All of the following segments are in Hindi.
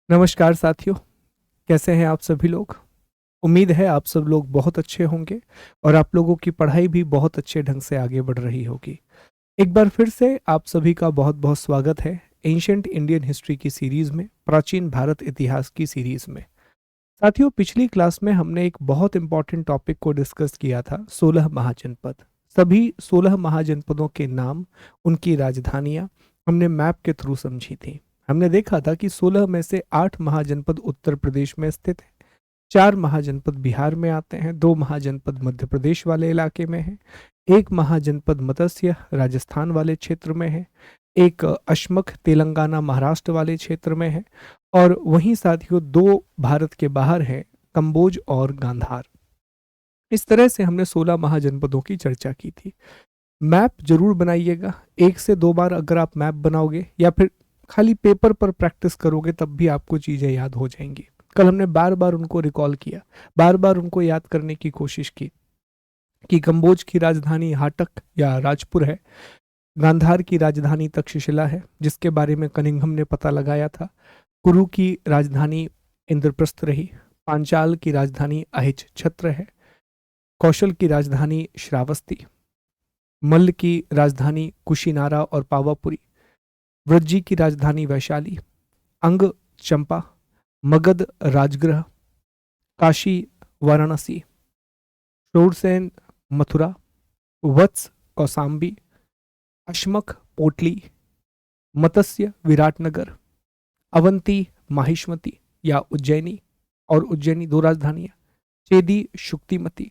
नमस्कार साथियों, कैसे हैं आप सभी लोग। उम्मीद है आप सब लोग बहुत अच्छे होंगे और आप लोगों की पढ़ाई भी बहुत अच्छे ढंग से आगे बढ़ रही होगी। एक बार फिर से आप सभी का बहुत बहुत स्वागत है एंशिएंट इंडियन हिस्ट्री की सीरीज में, प्राचीन भारत इतिहास की सीरीज में। साथियों, पिछली क्लास में हमने एक बहुत इंपॉर्टेंट टॉपिक को डिस्कस किया था, 16 महाजनपद। सभी 16 महाजनपदों के नाम, उनकी राजधानियां हमने मैप के थ्रू समझी थी। हमने देखा था कि 16 में से 8 महाजनपद उत्तर प्रदेश में स्थित हैं, 4 महाजनपद बिहार में आते हैं, 2 महाजनपद मध्य प्रदेश वाले इलाके में है, एक महाजनपद मत्स्य राजस्थान वाले क्षेत्र में है, एक अशमख तेलंगाना महाराष्ट्र वाले क्षेत्र में है, और वहीं साथियों 2 भारत के बाहर हैं, कंबोज और गांधार। इस तरह से हमने 16 महाजनपदों की चर्चा की थी। मैप जरूर बनाइएगा, 1 से 2 बार अगर आप मैप बनाओगे या फिर खाली पेपर पर प्रैक्टिस करोगे तब भी आपको चीज़ें याद हो जाएंगी। कल हमने बार बार उनको रिकॉल किया, बार बार उनको याद करने की कोशिश की कि कंबोज की राजधानी हाटक या राजपुर है, गांधार की राजधानी तक्षशिला है जिसके बारे में कनिंघम ने पता लगाया था, कुरु की राजधानी इंद्रप्रस्थ रही, पांचाल की राजधानी अहिच छत्र है, कौशल की राजधानी श्रावस्ती, मल्ल की राजधानी कुशीनारा और पावापुरी, व्रज्जी की राजधानी वैशाली, अंग चंपा, मगध राजगृह, काशी वाराणसी, शोरसेन मथुरा, वत्स कौसाम्बी, अशमख पोटली, मत्स्य विराटनगर, अवंती माहिष्मती या उज्जैनी, और उज्जैनी 2 राजधानियां, चेदी शुक्तिमती।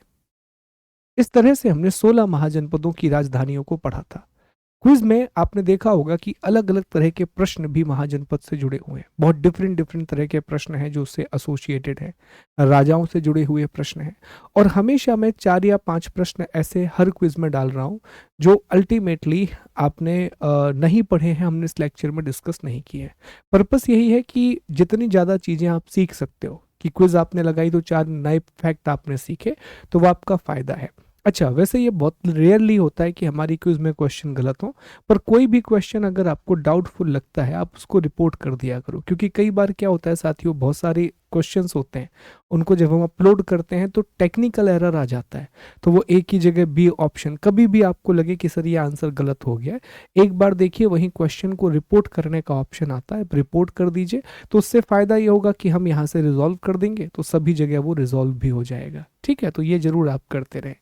इस तरह से हमने 16 महाजनपदों की राजधानियों को पढ़ा था। क्विज में आपने देखा होगा कि अलग अलग तरह के प्रश्न भी महाजनपद से जुड़े हुए हैं, बहुत डिफरेंट डिफरेंट तरह के प्रश्न हैं जो उससे एसोसिएटेड हैं, राजाओं से जुड़े हुए प्रश्न हैं। और हमेशा मैं 4 या 5 प्रश्न ऐसे हर क्विज में डाल रहा हूं जो अल्टीमेटली आपने नहीं पढ़े हैं, हमने इस लेक्चर में डिस्कस नहीं किए हैं। पर्पस यही है कि जितनी ज़्यादा चीज़ें आप सीख सकते हो, कि क्विज आपने लगाई तो 4 नए फैक्ट आपने सीखे, तो वो आपका फायदा है। अच्छा, वैसे ये बहुत रेयरली होता है कि हमारी क्विज में क्वेश्चन गलत हो, पर कोई भी क्वेश्चन अगर आपको डाउटफुल लगता है आप उसको रिपोर्ट कर दिया करो, क्योंकि कई बार क्या होता है साथियों, बहुत सारे क्वेश्चंस होते हैं, उनको जब हम अपलोड करते हैं तो टेक्निकल एरर आ जाता है, तो वो एक ही जगह बी ऑप्शन, कभी भी आपको लगे कि सर ये आंसर गलत हो गया है, एक बार देखिए वहीं क्वेश्चन को रिपोर्ट करने का ऑप्शन आता है, रिपोर्ट कर दीजिए, तो उससे फायदा ये होगा कि हम यहाँ से रिजॉल्व कर देंगे तो सभी जगह वो रिजॉल्व भी हो जाएगा। ठीक है, तो ये जरूर आप करते रहें।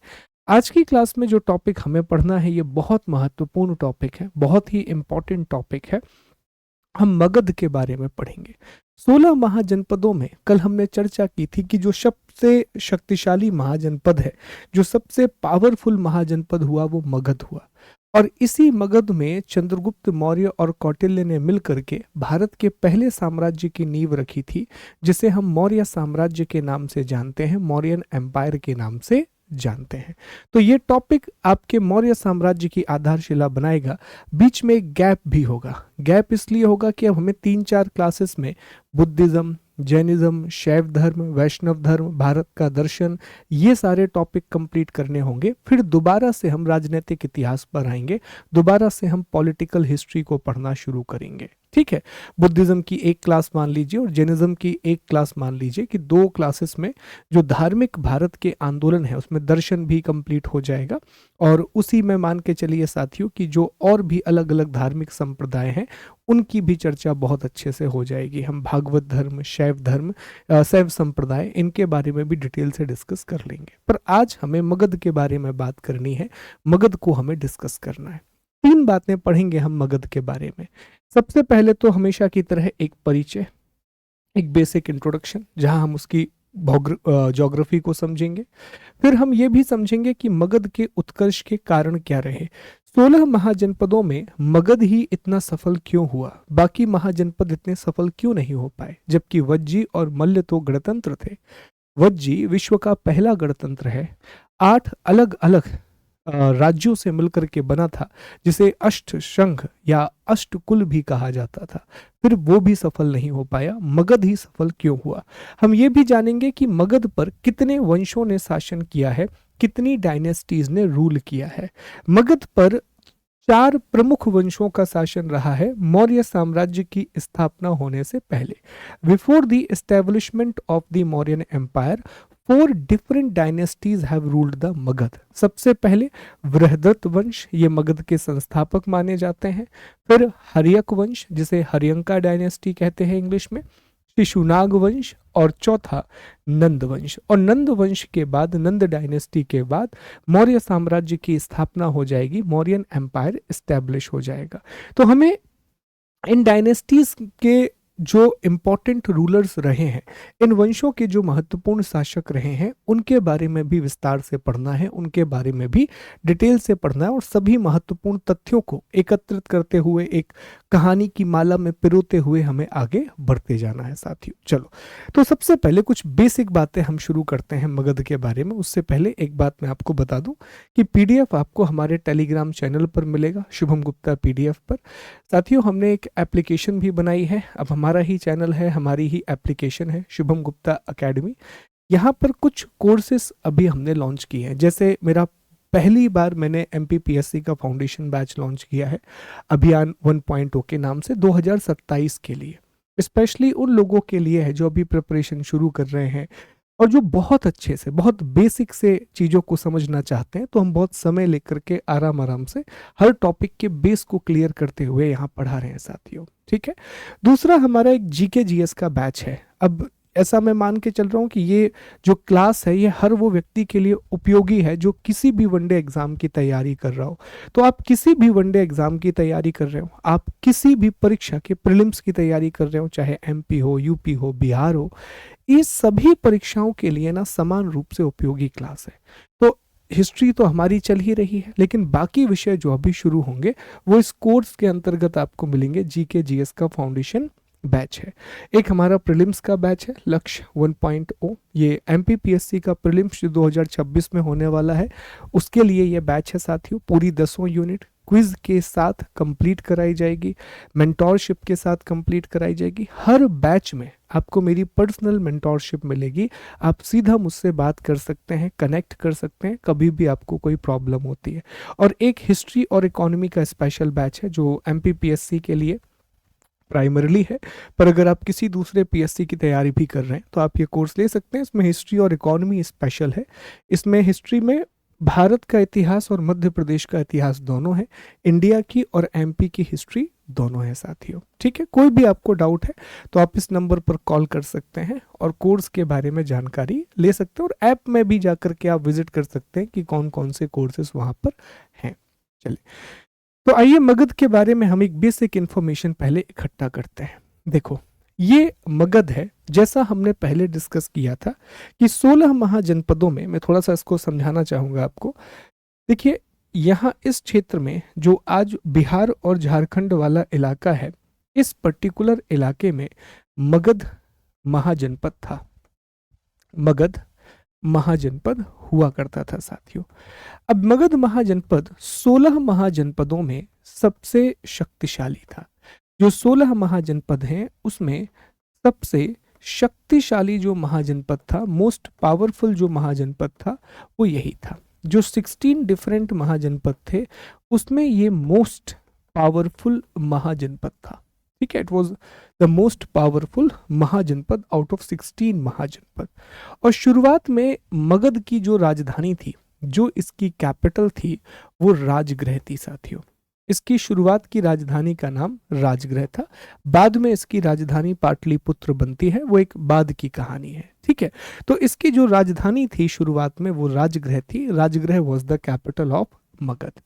आज की क्लास में जो टॉपिक हमें पढ़ना है ये बहुत महत्वपूर्ण टॉपिक है, बहुत ही इंपॉर्टेंट टॉपिक है। हम मगध के बारे में पढ़ेंगे। 16 महाजनपदों में कल हमने चर्चा की थी कि जो सबसे शक्तिशाली महाजनपद है, जो सबसे पावरफुल महाजनपद हुआ, वो मगध हुआ। और इसी मगध में चंद्रगुप्त मौर्य और कौटिल्य ने मिलकर के भारत के पहले साम्राज्य की नींव रखी थी, जिसे हम मौर्य साम्राज्य के नाम से जानते हैं, मौर्यन एम्पायर के नाम से जानते हैं। तो ये टॉपिक आपके मौर्य साम्राज्य की आधारशिला बनाएगा। बीच में एक गैप भी होगा, गैप इसलिए होगा कि अब हमें 3-4 क्लासेस में बुद्धिज्म, जैनिज्म, शैव धर्म, वैष्णव धर्म, भारत का दर्शन, ये सारे टॉपिक कंप्लीट करने होंगे। फिर दोबारा से हम राजनीतिक इतिहास पर आएंगे, दोबारा से हम पॉलिटिकल हिस्ट्री को पढ़ना शुरू करेंगे। ठीक है, बुद्धिज्म की एक क्लास मान लीजिए और जैनिज्म की एक क्लास मान लीजिए, कि 2 क्लासेस में जो धार्मिक भारत के आंदोलन है उसमें दर्शन भी कंप्लीट हो जाएगा। और उसी में मान के चलिए साथियों कि जो और भी अलग अलग धार्मिक संप्रदाय हैं उनकी भी चर्चा बहुत अच्छे से हो जाएगी। हम भागवत धर्म, शैव धर्म, शैव संप्रदाय, इनके बारे में भी डिटेल से डिस्कस कर लेंगे। पर आज हमें मगध के बारे में बात करनी है, मगध को हमें डिस्कस करना है। 3 बातें पढ़ेंगे हम मगध के बारे में। सबसे पहले तो हमेशा की तरह एक परिचय, एक बेसिक इंट्रोडक्शन, जहां हम उसकी ज्योग्राफी को समझेंगे। फिर हम ये भी समझेंगे कि मगध के उत्कर्ष के कारण क्या रहे। 16 महाजनपदों में मगध ही इतना सफल क्यों हुआ, बाकी महाजनपद इतने सफल क्यों नहीं हो पाए, जबकि वज्जी और मल्ल तो गणतंत्र थे। वज्जी विश्व का पहला गणतंत्र है, 8 अलग अलग राज्यों से मिलकर के बना था, जिसे अष्ट संघ या अष्टकुल भी कहा जाता था। फिर वो भी सफल नहीं हो पाया, मगध ही सफल क्यों हुआ। हम ये भी जानेंगे कि मगध पर कितने वंशों ने शासन किया है, कितनी डायनेस्टीज ने रूल किया है। मगध पर 4 प्रमुख वंशों का शासन रहा है मौर्य साम्राज्य की स्थापना होने से पहले। Before the establishment of the Mauryan empire 4 different dynasties have ruled the Magadh. सबसे पहले बृहदत्त वंश, ये मगध के संस्थापक माने जाते हैं। फिर हर्यक वंश, जिसे हर्यंका डायनेस्टी कहते हैं इंग्लिश में, शिशुनाग वंश, और चौथा नंद वंश। और नंद वंश के बाद, नंद डायनेस्टी के बाद मौर्य साम्राज्य की स्थापना हो जाएगी, मौर्यन एम्पायर एस्टेब्लिश हो जाएगा। तो हमें इन डायनेस्टीज के जो इंपॉर्टेंट रूलर्स रहे हैं, इन वंशों के जो महत्वपूर्ण शासक रहे हैं, उनके बारे में भी विस्तार से पढ़ना है, उनके बारे में भी डिटेल से पढ़ना है, और सभी महत्वपूर्ण तथ्यों को एकत्रित करते हुए एक कहानी की माला में पिरोते हुए हमें आगे बढ़ते जाना है साथियों। चलो, तो सबसे पहले कुछ बेसिक बातें हम शुरू करते हैं मगध के बारे में। उससे पहले एक बात मैं आपको बता दूं कि पीडीएफ आपको हमारे टेलीग्राम चैनल पर मिलेगा, शुभम गुप्ता पीडीएफ पर। साथियों, हमने एक एप्लीकेशन भी बनाई है, अब हमारा ही चैनल है, हमारी ही एप्लीकेशन है, शुभम गुप्ता एकेडमी। यहाँ पर कुछ कोर्सेस अभी हमने लॉन्च किए हैं। जैसे मेरा पहली बार मैंने एमपीपीएससी का फाउंडेशन बैच लॉन्च किया है, अभियान 1.0 के नाम से, 2027 के लिए। स्पेशली उन लोगों के लिए है जो अभी प्रिपरेशन शुरू कर रहे हैं और जो बहुत अच्छे से, बहुत बेसिक से चीज़ों को समझना चाहते हैं। तो हम बहुत समय लेकर के आराम आराम से हर टॉपिक के बेस को क्लियर करते हुए यहाँ पढ़ा रहे हैं साथियों, ठीक है। दूसरा, हमारा एक जीके जीएस का बैच है। अब ऐसा मैं मान के चल रहा हूँ कि ये जो क्लास है, ये हर वो व्यक्ति के लिए उपयोगी है जो किसी भी वनडे एग्जाम की तैयारी कर रहा हो। तो आप किसी भी वनडे एग्जाम की तैयारी कर रहे हो, आप किसी भी परीक्षा के प्रीलिम्स की तैयारी कर रहे हो, चाहे एमपी हो, यूपी हो, बिहार हो, ये सभी परीक्षाओं के लिए ना समान रूप से उपयोगी क्लास है। तो हिस्ट्री तो हमारी चल ही रही है, लेकिन बाकी विषय जो अभी शुरू होंगे वो इस कोर्स के अंतर्गत आपको मिलेंगे। जीके जीएस का फाउंडेशन बैच है। एक हमारा प्रीलिम्स का बैच है, लक्ष्य 1.0। ये एमपीपीएससी का प्रीलिम्स जो 2026 में होने वाला है, उसके लिए ये बैच है साथियों। पूरी 10 यूनिट क्विज के साथ कंप्लीट कराई जाएगी, मेंटोरशिप के साथ कंप्लीट कराई जाएगी। हर बैच में आपको मेरी पर्सनल मेंटोरशिप मिलेगी, आप सीधा मुझसे बात कर सकते हैं, कनेक्ट कर सकते हैं कभी भी आपको कोई प्रॉब्लम होती है। और एक हिस्ट्री और इकोनॉमी का स्पेशल बैच है जो एमपीपीएससी के लिए प्राइमरली है, पर अगर आप किसी दूसरे पीएससी की तैयारी भी कर रहे हैं तो आप ये कोर्स ले सकते हैं। इसमें हिस्ट्री और इकोनॉमी स्पेशल है। इसमें हिस्ट्री में भारत का इतिहास और मध्य प्रदेश का इतिहास दोनों है, इंडिया की और एमपी की हिस्ट्री दोनों है साथियों, ठीक है। कोई भी आपको डाउट है तो आप इस नंबर पर कॉल कर सकते हैं और कोर्स के बारे में जानकारी ले सकते हैं, और ऐप में भी जाकर के आप विजिट कर सकते हैं कि कौन कौन से कोर्सेस वहाँ पर हैं। चलिए, तो आइए मगध के बारे में हम एक बेसिक इंफॉर्मेशन पहले इकट्ठा करते हैं। देखो, ये मगध है, जैसा हमने पहले डिस्कस किया था कि 16 महाजनपदों में, मैं थोड़ा सा इसको समझाना चाहूंगा आपको। देखिए, यहाँ इस क्षेत्र में जो आज बिहार और झारखंड वाला इलाका है, इस पर्टिकुलर इलाके में मगध महाजनपद था। मगध महाजनपद हुआ करता था साथियों। अब मगध महाजनपद 16 महाजनपदों में सबसे शक्तिशाली था। जो 16 महाजनपद हैं उसमें सबसे शक्तिशाली जो महाजनपद था, मोस्ट पावरफुल जो महाजनपद था, वो यही था। जो 16 डिफरेंट महाजनपद थे उसमें ये मोस्ट पावरफुल महाजनपद था, ठीक है। It was the most powerful mahajanapada out of 16 mahajanapada. और शुरुआत में मगध की जो राजधानी थी, जो इसकी कैपिटल थी, वो राजगृह थी साथियों। इसकी शुरुआत की राजधानी का नाम राजगृह था। बाद में इसकी राजधानी पाटलिपुत्र बनती है, वो एक बाद की कहानी है, ठीक है। तो इसकी जो राजधानी थी शुरुआत में वो राजगृह थी। Rajgriha was the capital of Magadh.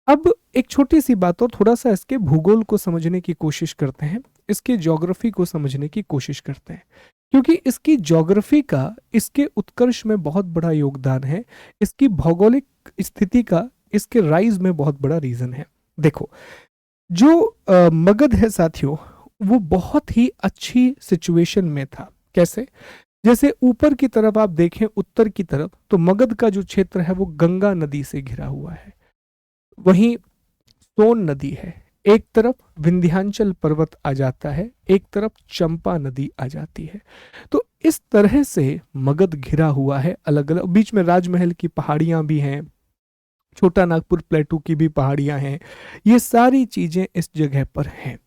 अब एक छोटी सी बात और थोड़ा सा इसके भूगोल को समझने की कोशिश करते हैं, इसके ज्योग्राफी को समझने की कोशिश करते हैं, क्योंकि इसकी ज्योग्राफी का इसके उत्कर्ष में बहुत बड़ा योगदान है। इसकी भौगोलिक स्थिति का इसके राइज में बहुत बड़ा रीजन है। देखो, जो मगध है साथियों, वो बहुत ही अच्छी सिचुएशन में था। कैसे? जैसे ऊपर की तरफ आप देखें, उत्तर की तरफ, तो मगध का जो क्षेत्र है वो गंगा नदी से घिरा हुआ है। वहीं सोन नदी है, एक तरफ विंध्याचल पर्वत आ जाता है, एक तरफ चंपा नदी आ जाती है। तो इस तरह से मगध घिरा हुआ है अलग अलग, बीच में राजमहल की पहाड़ियां भी हैं, छोटा नागपुर प्लेटू की भी पहाड़ियां हैं, ये सारी चीजें इस जगह पर हैं।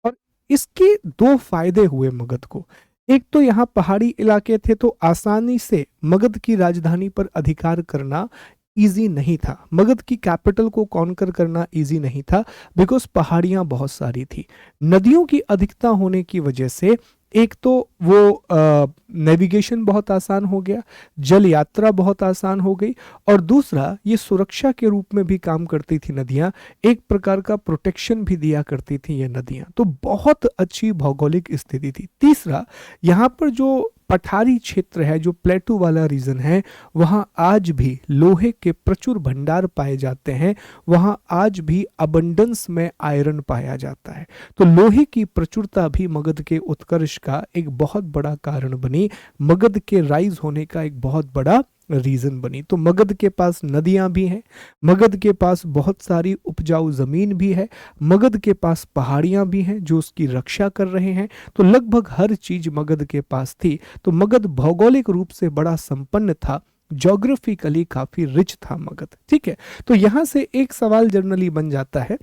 और इसके दो फायदे हुए मगध को। एक तो यहाँ पहाड़ी इलाके थे तो आसानी से मगध की राजधानी पर अधिकार करना इजी नहीं था, मगध की कैपिटल को कॉन्कर करना इजी नहीं था, बिकॉज पहाड़ियां बहुत सारी थी। नदियों की अधिकता होने की वजह से एक तो वो नेविगेशन बहुत आसान हो गया, जल यात्रा बहुत आसान हो गई, और दूसरा ये सुरक्षा के रूप में भी काम करती थी नदियां, एक प्रकार का प्रोटेक्शन भी दिया करती थी ये नदियां, तो बहुत अच्छी भौगोलिक स्थिति थी। तीसरा, यहाँ पर जो पठारी क्षेत्र है, जो प्लेटू वाला रीजन है, वहां आज भी लोहे के प्रचुर भंडार पाए जाते हैं, वहां आज भी अबंडेंस में आयरन पाया जाता है। तो लोहे की प्रचुरता भी मगध के उत्कर्ष का एक बहुत बड़ा कारण बनी, मगध के राइज होने का एक बहुत बड़ा रीजन बनी। तो मगध के पास नदियां भी हैं, मगध के पास बहुत सारी उपजाऊ जमीन भी है, मगध के पास पहाड़ियां भी हैं जो उसकी रक्षा कर रहे हैं, तो लगभग हर चीज मगध के पास थी। तो मगध भौगोलिक रूप से बड़ा संपन्न था, ज्योग्राफिकली काफी रिच था मगध। ठीक है, तो यहां से एक सवाल जनरली बन जाता है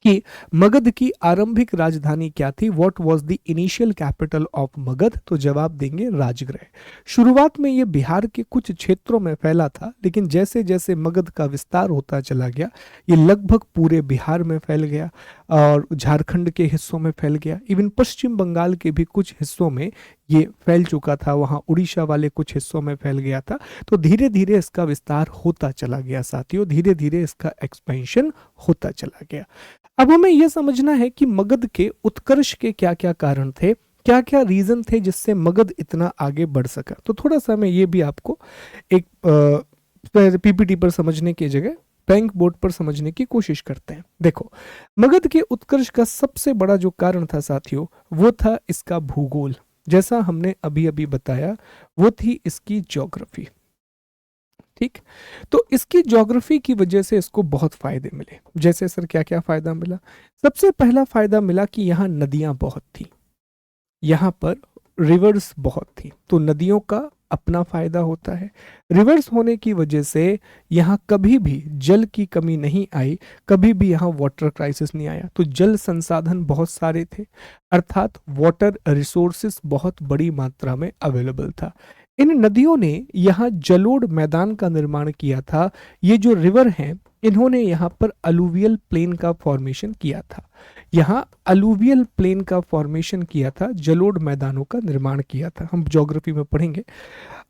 कि मगध की आरंभिक राजधानी क्या थी, what was the initial capital of Magadh? तो जवाब देंगे राजगृह। शुरुआत में ये बिहार के कुछ क्षेत्रों में फैला था, लेकिन जैसे जैसे मगध का विस्तार होता चला गया, ये लगभग पूरे बिहार में फैल गया और झारखंड के हिस्सों में फैल गया, इवन पश्चिम बंगाल के भी कुछ हिस्सों में ये फैल चुका था, वहां उड़ीसा वाले कुछ हिस्सों में फैल गया था। तो धीरे धीरे इसका विस्तार होता चला गया साथियों, धीरे धीरे इसका एक्सपेंशन होता चला गया। अब हमें यह समझना है कि मगध के उत्कर्ष के क्या क्या कारण थे, क्या क्या रीजन थे जिससे मगध इतना आगे बढ़ सका। तो थोड़ा सा मैं ये भी आपको एक पीपीटी पर समझने की जगह बैंक बोर्ड पर समझने की कोशिश करते हैं। देखो, मगध के उत्कर्ष का सबसे बड़ा जो कारण था साथियों, वो था इसका भूगोल। जैसा हमने अभी अभी बताया, वो थी इसकी ज्योग्राफी। ठीक, तो इसकी ज्योग्राफी की वजह से इसको बहुत फायदे मिले। जैसे सर क्या क्या फायदा मिला? सबसे पहला फायदा मिला कि यहाँ नदियां बहुत थी, यहाँ पर रिवर्स बहुत थी, तो नदियों का अपना फायदा होता है। रिवर्स होने की वजह से यहाँ कभी भी जल की कमी नहीं आई, कभी भी यहाँ वाटर क्राइसिस नहीं आया। तो जल संसाधन बहुत सारे थे, अर्थात वाटर रिसोर्सेस बहुत बड़ी मात्रा में अवेलेबल था। इन नदियों ने यहाँ जलोढ़ मैदान का निर्माण किया था। ये जो रिवर हैं, इन्होंने यहाँ पर अलुवियल प्लेन का फॉर्मेशन किया था, यहाँ अलुवियल प्लेन का फॉर्मेशन किया था, जलोढ़ मैदानों का निर्माण किया था, हम ज्योग्राफी में पढ़ेंगे।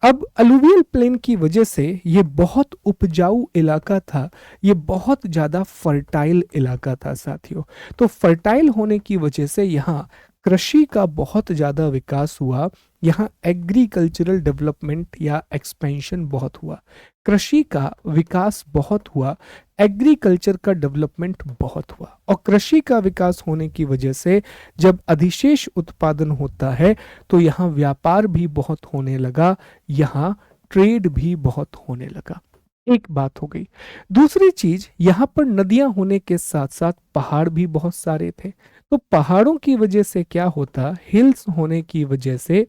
अब अलुवियल प्लेन की वजह से ये बहुत उपजाऊ इलाका था, ये बहुत ज़्यादा फर्टाइल इलाका था साथियों। तो फर्टाइल होने की वजह से यहाँ कृषि का बहुत ज़्यादा विकास हुआ, यहाँ एग्रीकल्चरल डेवलपमेंट या एक्सपेंशन बहुत हुआ, कृषि का विकास बहुत हुआ, एग्रीकल्चर का डेवलपमेंट बहुत हुआ। और कृषि का विकास होने की वजह से जब अधिशेष उत्पादन होता है तो यहाँ व्यापार भी बहुत होने लगा, यहाँ ट्रेड भी बहुत होने लगा। एक बात हो गई। दूसरी चीज, यहाँ पर नदियां होने के साथ साथ पहाड़ भी बहुत सारे थे। तो पहाड़ों की वजह से क्या होता, हिल्स होने की वजह से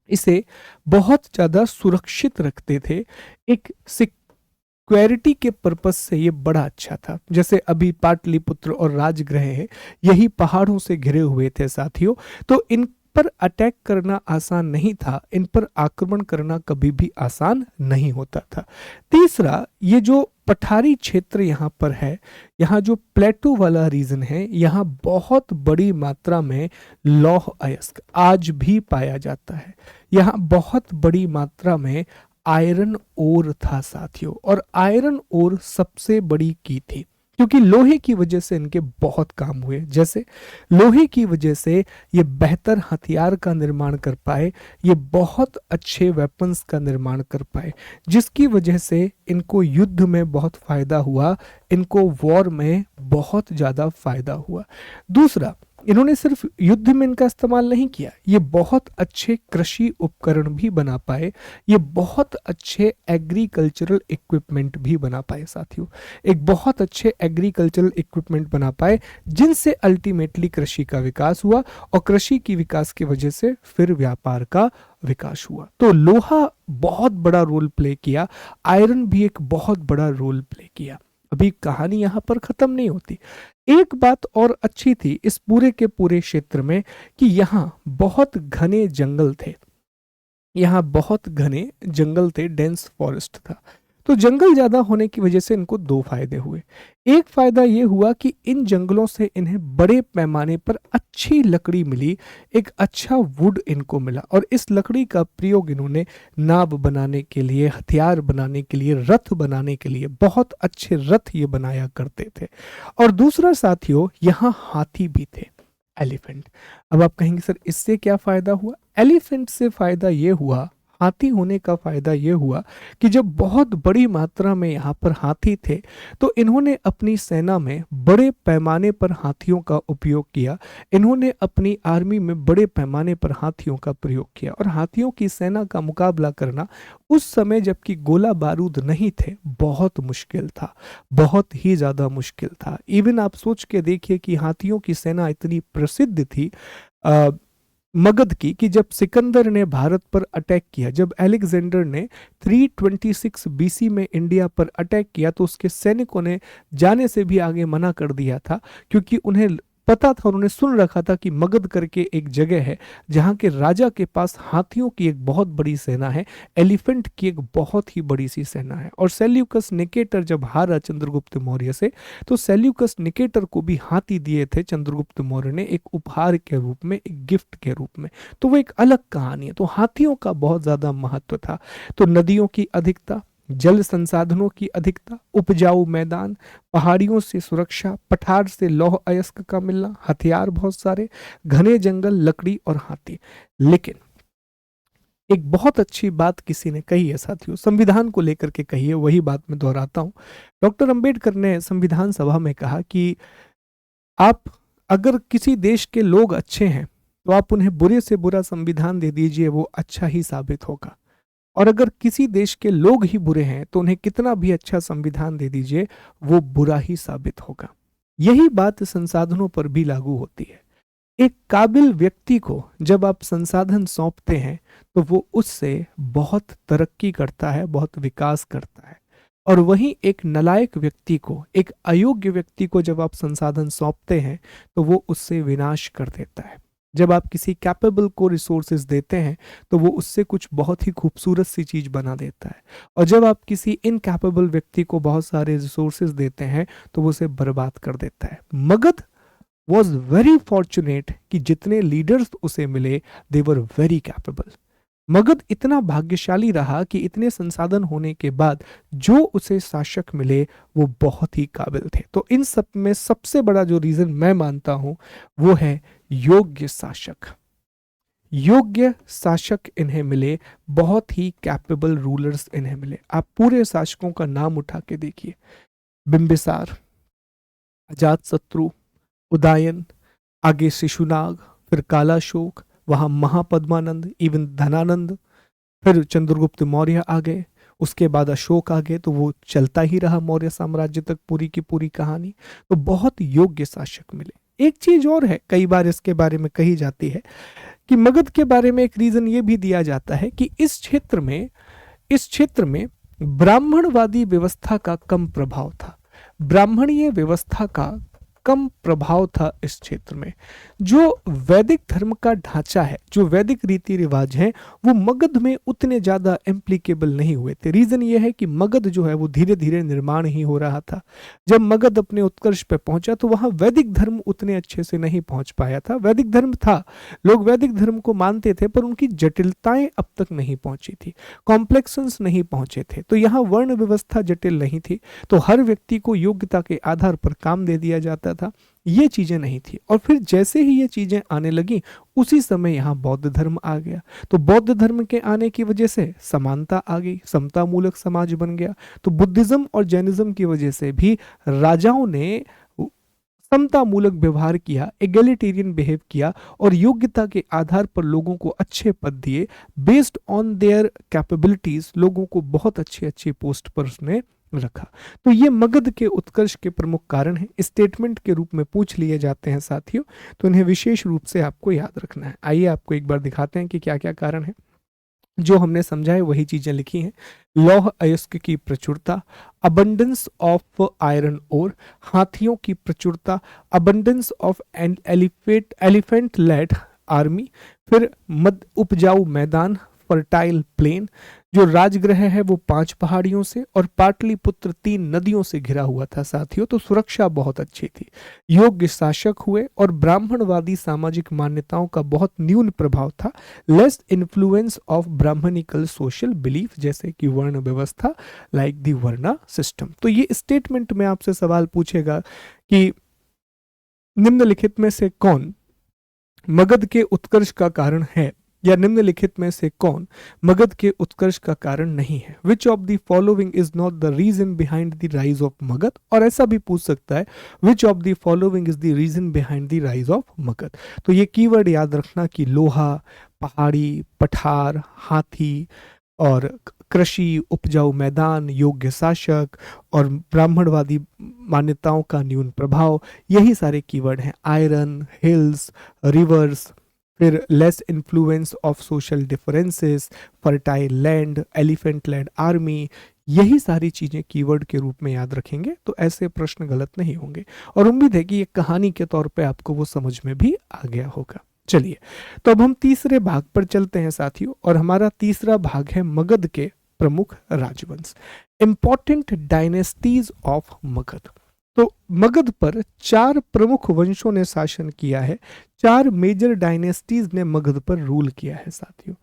इसे बहुत ज्यादा सुरक्षित रखते थे, एक सिक्योरिटी के पर्पस से ये बड़ा अच्छा था। जैसे अभी पाटलिपुत्र और राजगृह है, यही पहाड़ों से घिरे हुए थे साथियों, तो इन पर अटैक करना आसान नहीं था, इन पर आक्रमण करना कभी भी आसान नहीं होता था। तीसरा, ये जो पठारी क्षेत्र यहाँ पर है, यहाँ जो प्लेटू वाला रीजन है, यहाँ बहुत बड़ी मात्रा में लौह अयस्क आज भी पाया जाता है, यहाँ बहुत बड़ी मात्रा में आयरन ओर था साथियों, और आयरन ओर सबसे बड़ी की थी, क्योंकि लोहे की वजह से इनके बहुत काम हुए। जैसे लोहे की वजह से ये बेहतर हथियार का निर्माण कर पाए, ये बहुत अच्छे वेपन्स का निर्माण कर पाए, जिसकी वजह से इनको युद्ध में बहुत फायदा हुआ, इनको वॉर में बहुत ज़्यादा फायदा हुआ। दूसरा, इन्होंने सिर्फ युद्ध में इनका इस्तेमाल नहीं किया, ये बहुत अच्छे कृषि उपकरण भी बना पाए, ये बहुत अच्छे एग्रीकल्चरल इक्विपमेंट भी बना पाए साथियों, एक बहुत अच्छे एग्रीकल्चरल इक्विपमेंट बना पाए, जिनसे अल्टीमेटली कृषि का विकास हुआ, और कृषि की विकास की वजह से फिर व्यापार का विकास हुआ। तो लोहा बहुत बड़ा रोल प्ले किया, आयरन भी एक बहुत बड़ा रोल प्ले किया। अभी कहानी यहाँ पर खत्म नहीं होती। एक बात और अच्छी थी इस पूरे के पूरे क्षेत्र में कि यहाँ बहुत घने जंगल थे, यहाँ बहुत घने जंगल थे, डेंस फॉरेस्ट था। तो जंगल ज्यादा होने की वजह से इनको दो फायदे हुए। एक फायदा ये हुआ कि इन जंगलों से इन्हें बड़े पैमाने पर अच्छी लकड़ी मिली, एक अच्छा वुड इनको मिला, और इस लकड़ी का प्रयोग इन्होंने नाव बनाने के लिए, हथियार बनाने के लिए, रथ बनाने के लिए, बहुत अच्छे रथ ये बनाया करते थे। और दूसरा साथियों, यहाँ हाथी भी थे, एलिफेंट। अब आप कहेंगे सर इससे क्या फायदा हुआ? एलिफेंट से फायदा ये हुआ, हाथी होने का फायदा ये हुआ कि जब बहुत बड़ी मात्रा में यहाँ पर हाथी थे तो इन्होंने अपनी सेना में बड़े पैमाने पर हाथियों का उपयोग किया, इन्होंने अपनी आर्मी में बड़े पैमाने पर हाथियों का प्रयोग किया। और हाथियों की सेना का मुकाबला करना उस समय जबकि गोला बारूद नहीं थे बहुत मुश्किल था, बहुत ही ज़्यादा मुश्किल था। इवन आप सोच के देखिए कि हाथियों की सेना इतनी प्रसिद्ध थी मगध की, कि जब सिकंदर ने भारत पर अटैक किया, जब अलेक्जेंडर ने 326 बीसी में इंडिया पर अटैक किया, तो उसके सैनिकों ने जाने से भी आगे मना कर दिया था, क्योंकि उन्हें पता था, उन्होंने सुन रखा था कि मगध करके एक जगह है जहां के राजा के पास हाथियों की एक बहुत बड़ी सेना है, एलिफेंट की एक बहुत ही बड़ी सी सेना है। और सेल्यूकस निकेटर जब हारा चंद्रगुप्त मौर्य से, तो सेल्यूकस निकेटर को भी हाथी दिए थे चंद्रगुप्त मौर्य ने, एक उपहार के रूप में, एक गिफ्ट के रूप में। तो वो एक अलग कहानी है। तो हाथियों का बहुत ज्यादा महत्व था। तो नदियों की अधिकता, जल संसाधनों की अधिकता, उपजाऊ मैदान, पहाड़ियों से सुरक्षा, पठार से लौह अयस्क का मिलना, हथियार बहुत सारे, घने जंगल, लकड़ी और हाथी। लेकिन एक बहुत अच्छी बात किसी ने कही है साथियों, संविधान को लेकर के कही है, वही बात मैं दोहराता हूं। डॉक्टर अंबेडकर ने संविधान सभा में कहा कि आप अगर किसी देश के लोग अच्छे हैं तो आप उन्हें बुरे से बुरा संविधान दे दीजिए, वो अच्छा ही साबित होगा। और अगर किसी देश के लोग ही बुरे हैं तो उन्हें कितना भी अच्छा संविधान दे दीजिए, वो बुरा ही साबित होगा। यही बात संसाधनों पर भी लागू होती है। एक काबिल व्यक्ति को जब आप संसाधन सौंपते हैं तो वो उससे बहुत तरक्की करता है, बहुत विकास करता है। और वहीं एक नालायक व्यक्ति को, एक अयोग्य व्यक्ति को जब आप संसाधन सौंपते हैं तो वो उससे विनाश कर देता है। जब आप किसी कैपेबल को रिसोर्सेज देते हैं तो वो उससे कुछ बहुत ही खूबसूरत सी चीज बना देता है, और जब आप किसी इनकैपेबल व्यक्ति को बहुत सारे रिसोर्सेज देते हैं तो वो उसे बर्बाद कर देता है। मगध वॉज वेरी फॉर्चुनेट कि जितने लीडर्स उसे मिले दे वर वेरी कैपेबल। मगध इतना भाग्यशाली रहा कि इतने संसाधन होने के बाद जो उसे शासक मिले वो बहुत ही काबिल थे। तो इन सब में सबसे बड़ा जो रीजन मैं मानता हूं वो है योग्य शासक। योग्य शासक इन्हें मिले, बहुत ही कैपेबल रूलर्स इन्हें मिले। आप पूरे शासकों का नाम उठा के देखिए, बिंबिसार, अजातशत्रु, उदयन, आगे शिशुनाग, फिर कालाशोक, वहां महापद्मानंद, इवन धनानंद, फिर चंद्रगुप्त मौर्य आ गए, उसके बाद अशोक आ गए। तो वो चलता ही रहा मौर्य साम्राज्य तक पूरी की पूरी कहानी। तो बहुत योग्य शासक मिले। एक चीज और है, कई बार इसके बारे में कही जाती है कि मगध के बारे में एक रीजन ये भी दिया जाता है कि इस क्षेत्र में ब्राह्मणवादी व्यवस्था का कम प्रभाव था, ब्राह्मणीय व्यवस्था का कम प्रभाव था इस क्षेत्र में। जो वैदिक धर्म का ढांचा है, जो वैदिक रीति रिवाज हैं, वो मगध में उतने ज्यादा एम्प्लीकेबल नहीं हुए थे। रीजन ये है कि मगध जो है वो धीरे धीरे निर्माण ही हो रहा था। जब मगध अपने उत्कर्ष पे पहुंचा तो वहां वैदिक धर्म उतने अच्छे से नहीं पहुंच पाया था। वैदिक धर्म था, लोग वैदिक धर्म को मानते थे, पर उनकी जटिलताएं अब तक नहीं पहुंची थी, कॉम्प्लेक्सन्स नहीं पहुंचे थे। तो यहाँ वर्ण व्यवस्था जटिल नहीं थी, तो हर व्यक्ति को योग्यता के आधार पर काम दे दिया जाता था। ये चीजें नहीं थी। और फिर जैसे ही ये चीजें आने लगी उसी समय यहाँ बौद्ध धर्म आ गया। तो बौद्ध धर्म के आने की वजह से समानता आ गई, समता मूलक समाज बन गया। तो बुद्धिज्म और जैनिज्म की वजह से भी राजाओं ने समता मूलक व्यवहार किया, एगेलिटेरियन बिहेव किया, और योग्यता के आधार पर लोगों को अच्छे पद दिए। बेस्ड ऑन देयर कैपेबिलिटीज लोगों को बहुत अच्छे अच्छे पोस्ट पर उसने रखा। तो ये मगध के उत्कर्ष के प्रमुख कारण हैं, स्टेटमेंट के रूप में पूछ लिए जाते हैं साथियों, तो इन्हें विशेष रूप से आपको याद रखना है। आइए आपको एक बार दिखाते हैं कि क्या क्या कारण है। जो हमने समझा है वही चीजें लिखी हैं। लौह अयस्क की प्रचुरता, अबंडेंस ऑफ आयरन ओर, हाथियों की प्रचुरता, abundance of elephant led army, फिर मद उपजाऊ मैदान, फर्टाइल प्लेन, जो राजगृह है वो 5 पहाड़ियों से और पाटलिपुत्र 3 नदियों से घिरा हुआ था साथियों, तो सुरक्षा बहुत अच्छी थी। योग्य शासक हुए और ब्राह्मणवादी सामाजिक मान्यताओं का बहुत न्यून प्रभाव था। Less influence of Brahmanical social belief, जैसे कि वर्ण व्यवस्था, लाइक दी वर्णा सिस्टम। तो ये स्टेटमेंट में आपसे सवाल पूछेगा कि निम्नलिखित में से कौन मगध के उत्कर्ष का कारण है, या निम्नलिखित में से कौन मगध के उत्कर्ष का कारण नहीं है। Which of the following is not the reason behind the rise of Magadh, और ऐसा भी पूछ सकता है which of the following is the reason behind the rise of Magadh. तो ये कीवर्ड याद रखना कि लोहा, पहाड़ी, पठार, हाथी और कृषि, उपजाऊ मैदान, योग्य शासक और ब्राह्मणवादी मान्यताओं का न्यून प्रभाव, यही सारे कीवर्ड हैं। आयरन, हिल्स, रिवर्स, फिर less influence of social differences, fertile land, elephant land army, यही सारी चीजें कीवर्ड के रूप में याद रखेंगे तो ऐसे प्रश्न गलत नहीं होंगे। और उम्मीद है कि ये कहानी के तौर पे आपको वो समझ में भी आ गया होगा। चलिए, तो अब हम तीसरे भाग पर चलते हैं साथियों, और हमारा तीसरा भाग है मगध के प्रमुख राजवंश, इंपॉर्टेंट डायनेस्टीज ऑफ मगध। तो मगध पर 4 प्रमुख वंशों ने शासन किया है, 4 मेजर डायनेस्टीज ने मगध पर रूल किया है साथियों।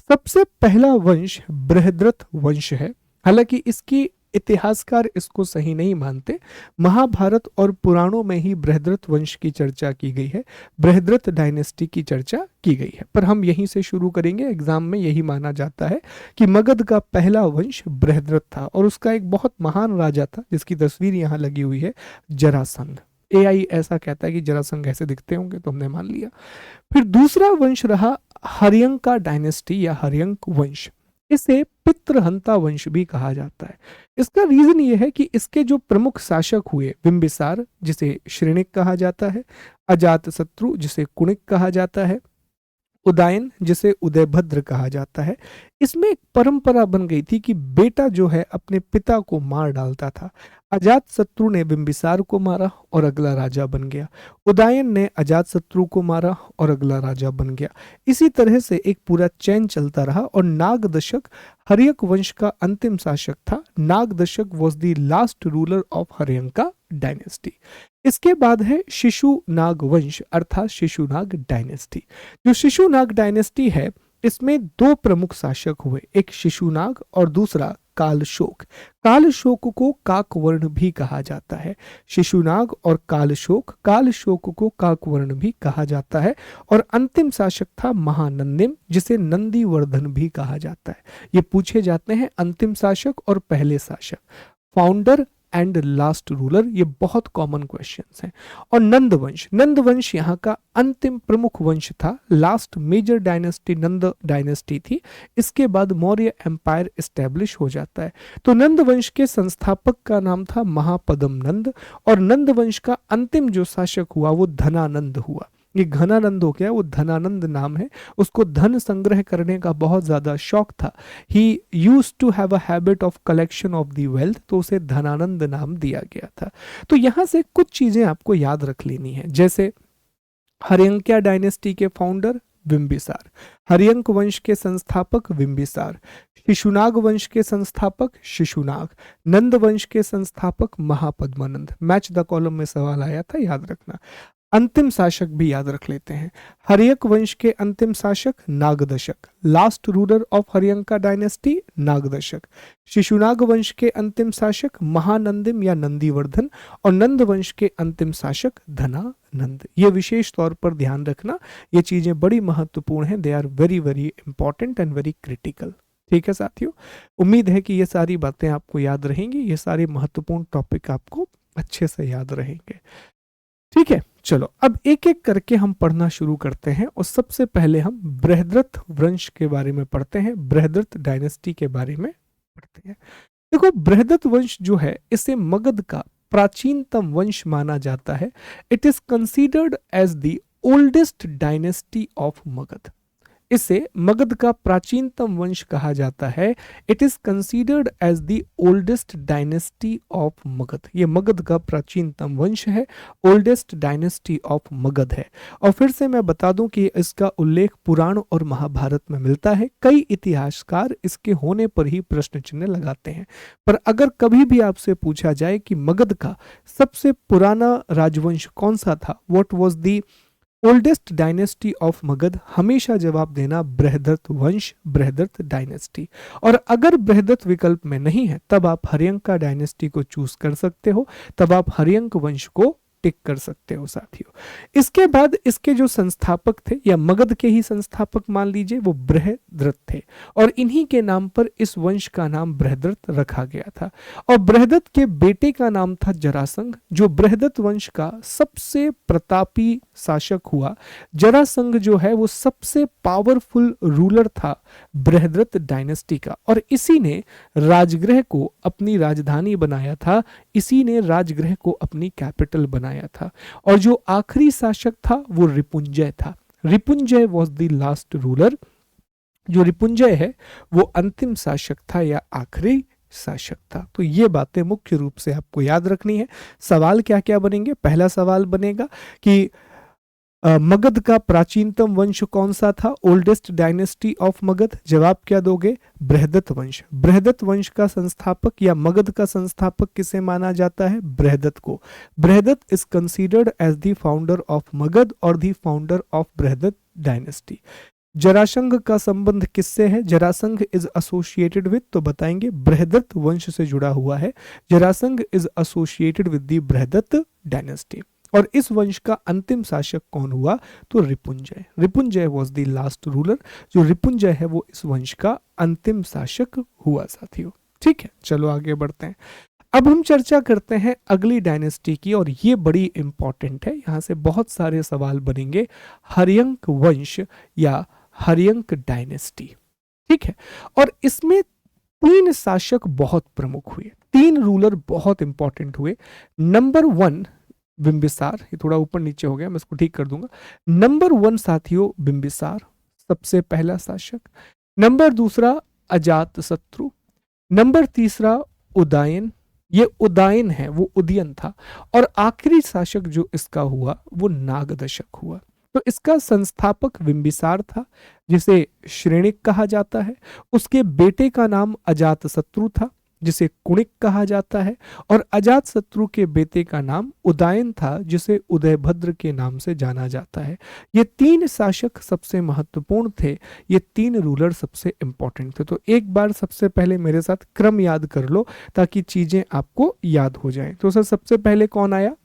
सबसे पहला वंश बृहद्रथ वंश है। हालांकि इसकी इतिहासकार इसको सही नहीं मानते, महाभारत और पुराणों में ही बृहद्रथ वंश की चर्चा की गई है, बृहद्रथ डायनेस्टी की चर्चा की गई है, पर हम यहीं से शुरू करेंगे। एग्जाम में यही माना जाता है कि मगध का पहला वंश बृहद्रथ था और उसका एक बहुत महान राजा था जिसकी तस्वीर यहाँ लगी हुई है, जरासंध। AI ऐसा कहता है कि जरासंध ऐसे दिखते होंगे, तो हमने मान लिया। फिर दूसरा वंश रहा हर्यंका डायनेस्टी या हर्यंक वंश। इसे पितृहंता वंश भी कहा जाता है। इसका रीजन ये है कि इसके जो प्रमुख शासक हुए, बिंबिसार जिसे श्रेणिक कहा जाता है, अजातशत्रु जिसे कुणिक कहा जाता है, उदयन जिसे उदयभद्र कहा जाता है, इसमें एक परंपरा बन गई थी कि बेटा जो है अपने पिता को मार डालता था। अजातशत्रु ने बिंबिसार को मारा और अगला राजा बन गया, उदयन ने अजातशत्रु को मारा और अगला राजा बन गया। इसी तरह से एक पूरा चैन चलता रहा और नागदशक हर्यक वंश का अंतिम शासक था। Nagadashaka was the last ruler of Haryanka dynasty. इसके बाद है शिशुनाग वंश अर्थात शिशुनाग डायनेस्टी। जो शिशुनाग डायनेस्टी है इसमें 2 प्रमुख शासक हुए, एक शिशुनाग और दूसरा कालशोक। कालशोक को काकवर्ण भी कहा जाता है। शिशुनाग और कालशोक को काकवर्ण भी कहा जाता है। और अंतिम शासक था महानंदिम जिसे नंदीवर्धन भी कहा जाता है। ये पूछे जाते हैं अंतिम शासक और पहले शासक, फाउंडर एंड लास्ट रूलर, ये बहुत कॉमन क्वेश्चंस हैं। और नंद वंश यहाँ का अंतिम प्रमुख वंश था। लास्ट मेजर डायनेस्टी नंद डायनेस्टी थी। इसके बाद मौर्य एम्पायर एस्टेब्लिश हो जाता है। तो नंद वंश के संस्थापक का नाम था महापदम नंद और नंद वंश का अंतिम जो शासक हुआ वो धनानंद हुआ। ये घनानंद हो गया, वो धनानंद नाम है। उसको धन संग्रह करने का बहुत ज्यादा शौक था। He used to have a habit of collection of the wealth, तो उसे धनानंद नाम दिया गया था। तो यहां से कुछ चीजें आपको याद रख लेनी है, जैसे हर्यंक्या डायनेस्टी के फाउंडर बिंबिसार, हर्यंक वंश के संस्थापक बिंबिसार, शिशुनाग वंश के संस्थापक शिशुनाग, नंद वंश के संस्थापक महापद्मानंद। मैच द कॉलम में सवाल आया था, याद रखना। अंतिम शासक भी याद रख लेते हैं। हर्यक वंश के अंतिम शासक Nagadashaka, last ruler of Haryanka dynasty Nagadashaka. Shishunaga वंश के अंतिम शासक महानंदिम या नंदीवर्धन और नंद वंश के अंतिम शासक धनानंद। ये विशेष तौर पर ध्यान रखना, ये चीजें बड़ी महत्वपूर्ण हैं। They are very very important and very critical. ठीक है साथियों, उम्मीद है कि ये सारी बातें आपको याद रहेंगी, ये सारे महत्वपूर्ण टॉपिक आपको अच्छे से याद रहेंगे। ठीक है, चलो अब एक एक करके हम पढ़ना शुरू करते हैं और सबसे पहले हम बृहद्रथ वंश के बारे में पढ़ते हैं, बृहद्रथ डायनेस्टी के बारे में पढ़ते हैं। देखो, बृहद्रथ वंश जो है इसे मगध का प्राचीनतम वंश माना जाता है। It is considered as the oldest dynasty of Magadh. इसे मगध का प्राचीनतम वंश कहा जाता है। It is considered as the oldest dynasty of Magadh. ये मगध का प्राचीनतम वंश है, ओल्डेस्ट डायनेस्टी ऑफ मगध है। और फिर से मैं बता दूं कि इसका उल्लेख पुराण और महाभारत में मिलता है। कई इतिहासकार इसके होने पर ही प्रश्न चिन्ह लगाते हैं। पर अगर कभी भी आपसे पूछा जाए कि मगध का सबसे पुराना राजवंश कौन सा था, what was the oldest dynasty of Magadh, हमेशा जवाब देना बृहदत्त वंश, बृहदत्त डायनेस्टी। और अगर बृहदत्त विकल्प में नहीं है तब आप हर्यंका डायनेस्टी को चूज कर सकते हो, तब आप हर्यंक वंश को टिक कर सकते हो साथियों। इसके बाद इसके जो संस्थापक थे या मगध के ही संस्थापक मान लीजिए, वो बृहद्रथ थे और इन्हीं के नाम पर इस वंश का नाम बृहद्रथ रखा गया था। और बृहदत्त के बेटे का नाम था जरासंघ, जो बृहदत्त वंश का सबसे प्रतापी शासक हुआ। जरासंघ जो है वो सबसे पावरफुल रूलर था बृहद्रथ डायनेस्टी का, और इसी ने राजगृह को अपनी राजधानी बनाया था, इसी ने राजगृह को अपनी कैपिटल बनाया था। और जो आखिरी शासक था वो रिपुंजय था। Ripunjay was the last ruler. जो रिपुंजय है वो अंतिम शासक था या आखिरी शासक था। तो ये बातें मुख्य रूप से आपको याद रखनी है। सवाल क्या क्या बनेंगे? पहला सवाल बनेगा कि मगध का प्राचीनतम वंश कौन सा था, ओल्डेस्ट डायनेस्टी ऑफ मगध। जवाब क्या दोगे? बृहदत्त वंश। बृहदत्त वंश का संस्थापक या मगध का संस्थापक किसे माना जाता है? बृहदत्त को। Brihadatta is considered as the founder of Magadh और the founder of Brihadatta dynasty. Jarasandha का संबंध किससे है? जरासंघ इज एसोसिएटेड विद, तो बताएंगे बृहदत्त वंश से जुड़ा हुआ है। Jarasandh is associated with the Brihadatta dynasty. और इस वंश का अंतिम शासक कौन हुआ? तो Ripunjay. Ripunjay was the last ruler. जो रिपुंजय है वो इस वंश का अंतिम शासक हुआ साथियों। ठीक है, चलो आगे बढ़ते हैं। अब हम चर्चा करते हैं अगली डायनेस्टी की, और ये बड़ी इंपॉर्टेंट है, यहां से बहुत सारे सवाल बनेंगे। हर्यंक वंश या हर्यंक डायनेस्टी। ठीक है, और इसमें 3 शासक बहुत प्रमुख हुए, 3 रूलर बहुत इंपॉर्टेंट हुए। नंबर 1 बिंबिसार, ये थोड़ा ऊपर नीचे हो गया, मैं इसको ठीक कर दूंगा। नंबर 1 साथियों बिंबिसार, सबसे पहला शासक। नंबर 2 अजात शत्रु। नंबर 3 उदयन, ये उदयन है, वो उदयन था। और आखिरी शासक जो इसका हुआ वो नागदशक हुआ। तो इसका संस्थापक बिंबिसार था, जिसे श्रेणिक कहा जाता है। उसके बेटे का नाम अजात शत्रु था, जिसे कुणिक कहा जाता है। और अजात शत्रु के बेटे का नाम उदयन था, जिसे उदयभद्र के नाम से जाना जाता है। ये 3 शासक सबसे महत्वपूर्ण थे, ये 3 रूलर सबसे इंपॉर्टेंट थे। तो एक बार सबसे पहले मेरे साथ क्रम याद कर लो ताकि चीजें आपको याद हो जाएं। तो सर सबसे पहले कौन आया?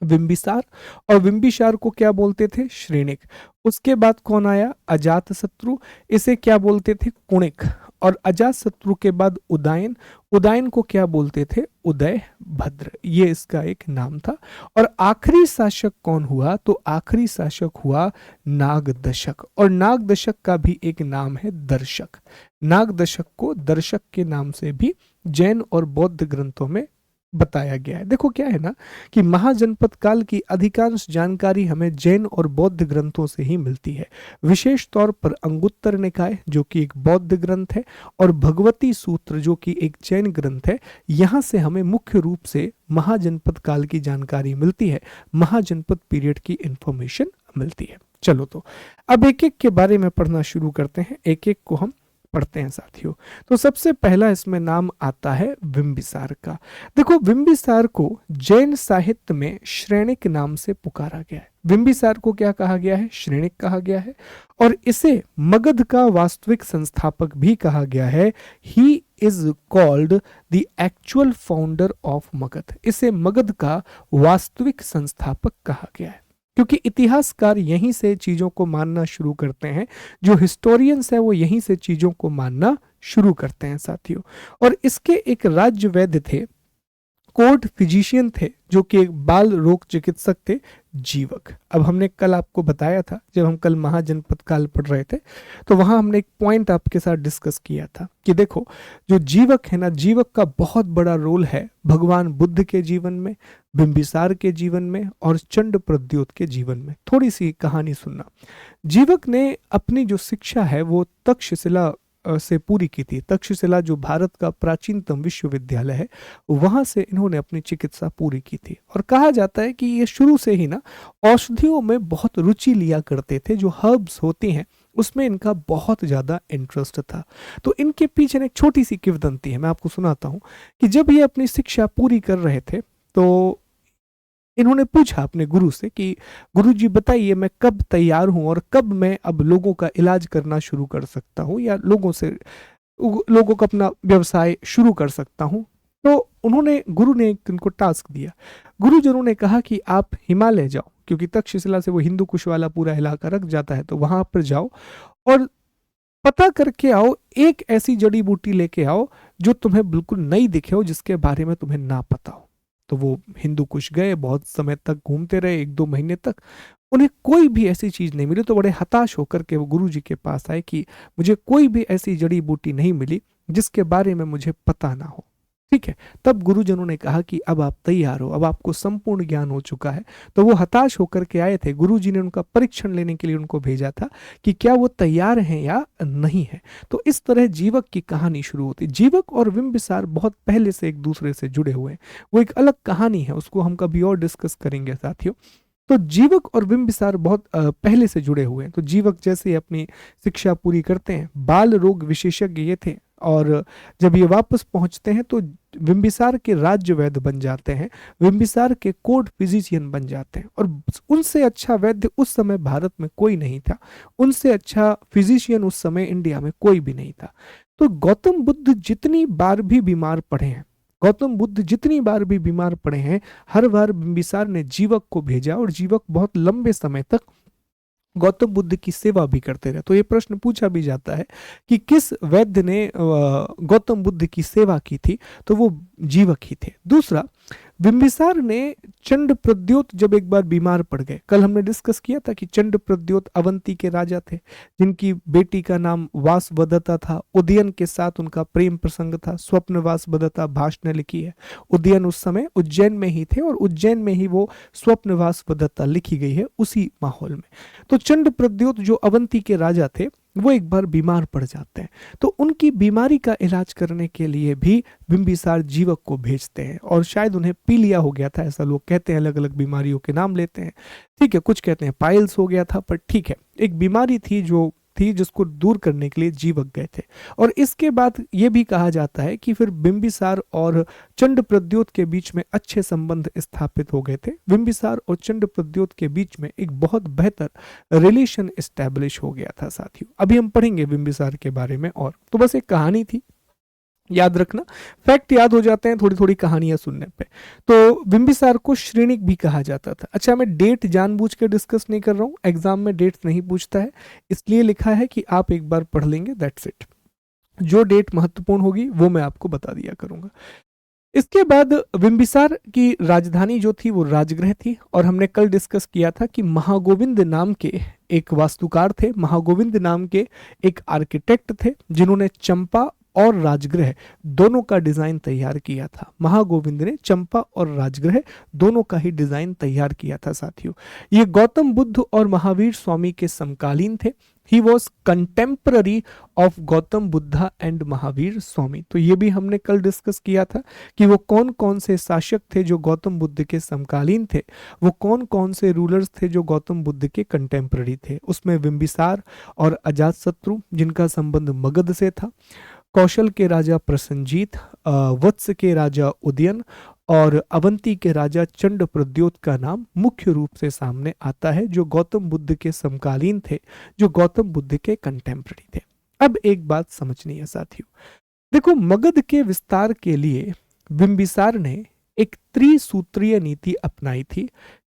बिंबिसार। और बिंबिसार को क्या बोलते थे? श्रेणिक। उसके बाद कौन आया? अजात शत्रु, इसे क्या बोलते थे? कुणिक। और अजात शत्रु के बाद उदयन, उदयन को क्या बोलते थे? उदय भद्र, ये इसका एक नाम था। और आखिरी शासक कौन हुआ? तो आखिरी शासक हुआ नागदशक। और नागदशक का भी एक नाम है दर्शक। नागदशक को दर्शक के नाम से भी जैन और बौद्ध ग्रंथों में बताया गया है। देखो क्या है ना कि महाजनपद काल की अधिकांश जानकारी हमें जैन और बौद्ध ग्रंथों से ही मिलती है, विशेष तौर पर अंगुत्तर निकाय जो कि एक बौद्ध ग्रंथ है, और भगवती सूत्र जो कि एक जैन ग्रंथ है। यहाँ से हमें मुख्य रूप से महाजनपद काल की जानकारी मिलती है, महाजनपद पीरियड की इंफॉर्मेशन मिलती है। चलो तो अब एक एक के बारे में पढ़ना शुरू करते हैं, एक एक को हम पढ़ते हैं साथियों। तो सबसे पहला इसमें नाम आता है बिंबिसार का। देखो बिंबिसार को जैन साहित्य में श्रेणिक नाम से पुकारा गया है। बिंबिसार को क्या कहा गया है? श्रेणिक कहा गया है। और इसे मगध का वास्तविक संस्थापक भी कहा गया है। He is called the actual founder of Magadh. इसे मगध का वास्तविक संस्थापक कहा गया है, क्योंकि इतिहासकार यहीं से चीजों को मानना शुरू करते हैं, जो हिस्टोरियंस है वो यहीं से चीजों को मानना शुरू करते हैं साथियों। और इसके एक राज्य वैद्य थे, कोर्ट फिजिशियन थे, जो कि एक बाल रोग चिकित्सक थे, जीवक। अब हमने कल आपको बताया था, जब हम कल महाजनपद काल पढ़ रहे थे, तो वहां हमने एक पॉइंट आपके साथ डिस्कस किया था कि देखो, जो जीवक है ना, जीवक का बहुत बड़ा रोल है भगवान बुद्ध के जीवन में, बिंबिसार के जीवन में और चंड प्रद्योत के जीवन में। थोड़ी सी कहानी सुनना। जीवक ने अपनी जो शिक्षा है वो तक्षशिला से पूरी की थी। तक्षशिला जो भारत का प्राचीनतम विश्वविद्यालय है, वहां से इन्होंने अपनी चिकित्सा पूरी की थी। और कहा जाता है कि ये शुरू से ही ना औषधियों में बहुत रुचि लिया करते थे। जो हर्ब्स होती हैं उसमें इनका बहुत ज्यादा इंटरेस्ट था। तो इनके पीछे ना एक छोटी सी किंवदंती है, मैं आपको सुनाता हूँ कि जब ये अपनी शिक्षा पूरी कर रहे थे तो इन्होंने पूछा अपने गुरु से कि गुरु जी बताइए, मैं कब तैयार हूं और कब मैं अब लोगों का इलाज करना शुरू कर सकता हूं या लोगों का अपना व्यवसाय शुरू कर सकता हूं। तो गुरु ने इनको टास्क दिया। गुरुजनों ने कहा कि आप हिमालय जाओ, क्योंकि तक्षशिला से वो हिंदू कुश वाला पूरा इलाका रख जाता है, तो वहां पर जाओ और पता करके आओ, एक ऐसी जड़ी बूटी लेके आओ जो तुम्हें बिल्कुल नई दिखे हो, जिसके बारे में तुम्हें ना पता हो। तो वो हिंदू कुश गए, बहुत समय तक घूमते रहे, 1-2 महीने तक उन्हें कोई भी ऐसी चीज नहीं मिली। तो बड़े हताश होकर के वो गुरु जी के पास आए कि मुझे कोई भी ऐसी जड़ी बूटी नहीं मिली जिसके बारे में मुझे पता ना हो। ठीक है, तब गुरुजनों ने कहा कि अब आप तैयार हो, अब आपको संपूर्ण ज्ञान हो चुका है। तो वो हताश होकर के आए थे। गुरु जी ने उनका परीक्षण लेने के लिए उनको भेजा था कि क्या वो तैयार हैं या नहीं है। तो इस तरह जीवक की कहानी शुरू होती। जीवक और बिंबिसार बहुत पहले से एक दूसरे से जुड़े हुए हैं। वो एक अलग कहानी है, उसको हम कभी और डिस्कस करेंगे साथियों। तो जीवक और बिंबिसार बहुत पहले से जुड़े हुए हैं। तो जीवक जैसे ही अपनी शिक्षा पूरी करते हैं, बाल रोग विशेषज्ञ ये थे, और जब ये वापस पहुंचते हैं तो बिंबिसार के राज्य वैद्य बन जाते हैं, बिंबिसार के कोर्ट फिजिशियन बन जाते हैं। और उनसे अच्छा वैद्य उस समय भारत में कोई नहीं था, उनसे अच्छा फिजिशियन उस समय इंडिया में कोई भी नहीं था। तो गौतम बुद्ध जितनी बार भी बीमार पड़े हैं, गौतम बुद्ध जितनी बार भी बीमार पड़े हैं, हर बार बिंबिसार ने जीवक को भेजा और जीवक बहुत लंबे समय तक गौतम बुद्ध की सेवा भी करते रहे। तो ये प्रश्न पूछा भी जाता है कि किस वैद्य ने गौतम बुद्ध की सेवा की थी, तो वो जीवक ही थे। दूसरा, बिंबिसार ने चंड प्रद्योत जब एक बार बीमार पड़ गए, कल हमने डिस्कस किया था कि चंड प्रद्योत अवंती के राजा थे, जिनकी बेटी का नाम वासवदत्ता था। उदयन के साथ उनका प्रेम प्रसंग था। स्वप्न वासवदत्ता भाष ने लिखी है। उदयन उस समय उज्जैन में ही थे और उज्जैन में ही वो स्वप्न वासवदत्ता लिखी गई है, उसी माहौल में। तो चंड प्रद्योत जो अवंती के राजा थे, वो एक बार बीमार पड़ जाते हैं। तो उनकी बीमारी का इलाज करने के लिए भी बिंबिसार जीवक को भेजते हैं। और शायद उन्हें पीलिया हो गया था, ऐसा लोग कहते हैं, अलग अलग बीमारियों के नाम लेते हैं। ठीक है, कुछ कहते हैं पाइल्स हो गया था, पर ठीक है, एक बीमारी थी जो थी जिसको दूर करने के लिए जीवक गए थे। और इसके बाद ये भी कहा जाता है कि फिर बिंबिसार और चंड प्रद्योत के बीच में अच्छे संबंध स्थापित हो गए थे। बिंबिसार और चंड प्रद्योत के बीच में एक बहुत बेहतर रिलेशन एस्टेब्लिश हो गया था साथियों। अभी हम पढ़ेंगे बिंबिसार के बारे में। और तो बस एक कहानी थी, याद रखना, फैक्ट याद हो जाते हैं थोड़ी थोड़ी कहानियां सुनने पे। तो बिंबिसार को श्रेणिक भी कहा जाता था। अच्छा, मैं डेट जानबूझ के डिस्कस नहीं कर रहा हूं, एग्जाम में डेट नहीं पूछता है, इसलिए लिखा है कि आप एक बार पढ़ लेंगे, दैट्स इट। जो डेट महत्वपूर्ण होगी वो मैं आपको बता दिया करूंगा। इसके बाद बिंबिसार की राजधानी जो थी वो राजगृह थी। और हमने कल डिस्कस किया था कि महागोविंद नाम के एक वास्तुकार थे, महागोविंद नाम के एक आर्किटेक्ट थे, जिन्होंने चंपा और राजगृह दोनों का डिजाइन तैयार किया था। महागोविंद ने चंपा और राजगृह दोनों का ही डिजाइन तैयार किया था साथियों। ये गौतम बुद्ध और महावीर स्वामी के समकालीन थे। He was contemporary of Gautama Buddha and Mahavir Swami. तो ये भी हमने कल डिस्कस किया था कि वो कौन कौन से शासक थे जो गौतम बुद्ध के समकालीन थे, वो कौन कौन से रूलर्स थे जो गौतम बुद्ध के कंटेम्पररी थे। उसमें बिंबिसार और अजातशत्रु, जिनका संबंध मगध से था, कौशल के राजा प्रसन्नजीत, वत्स के राजा उदयन और अवंती के राजा चंड प्रद्योत का नाम मुख्य रूप से सामने आता है, जो गौतम बुद्ध के समकालीन थे, जो गौतम बुद्ध के कंटेम्पररी थे। अब एक बात समझनी है साथियों, देखो, मगध के विस्तार के लिए बिंबिसार ने एक त्रिसूत्रीय नीति अपनाई थी।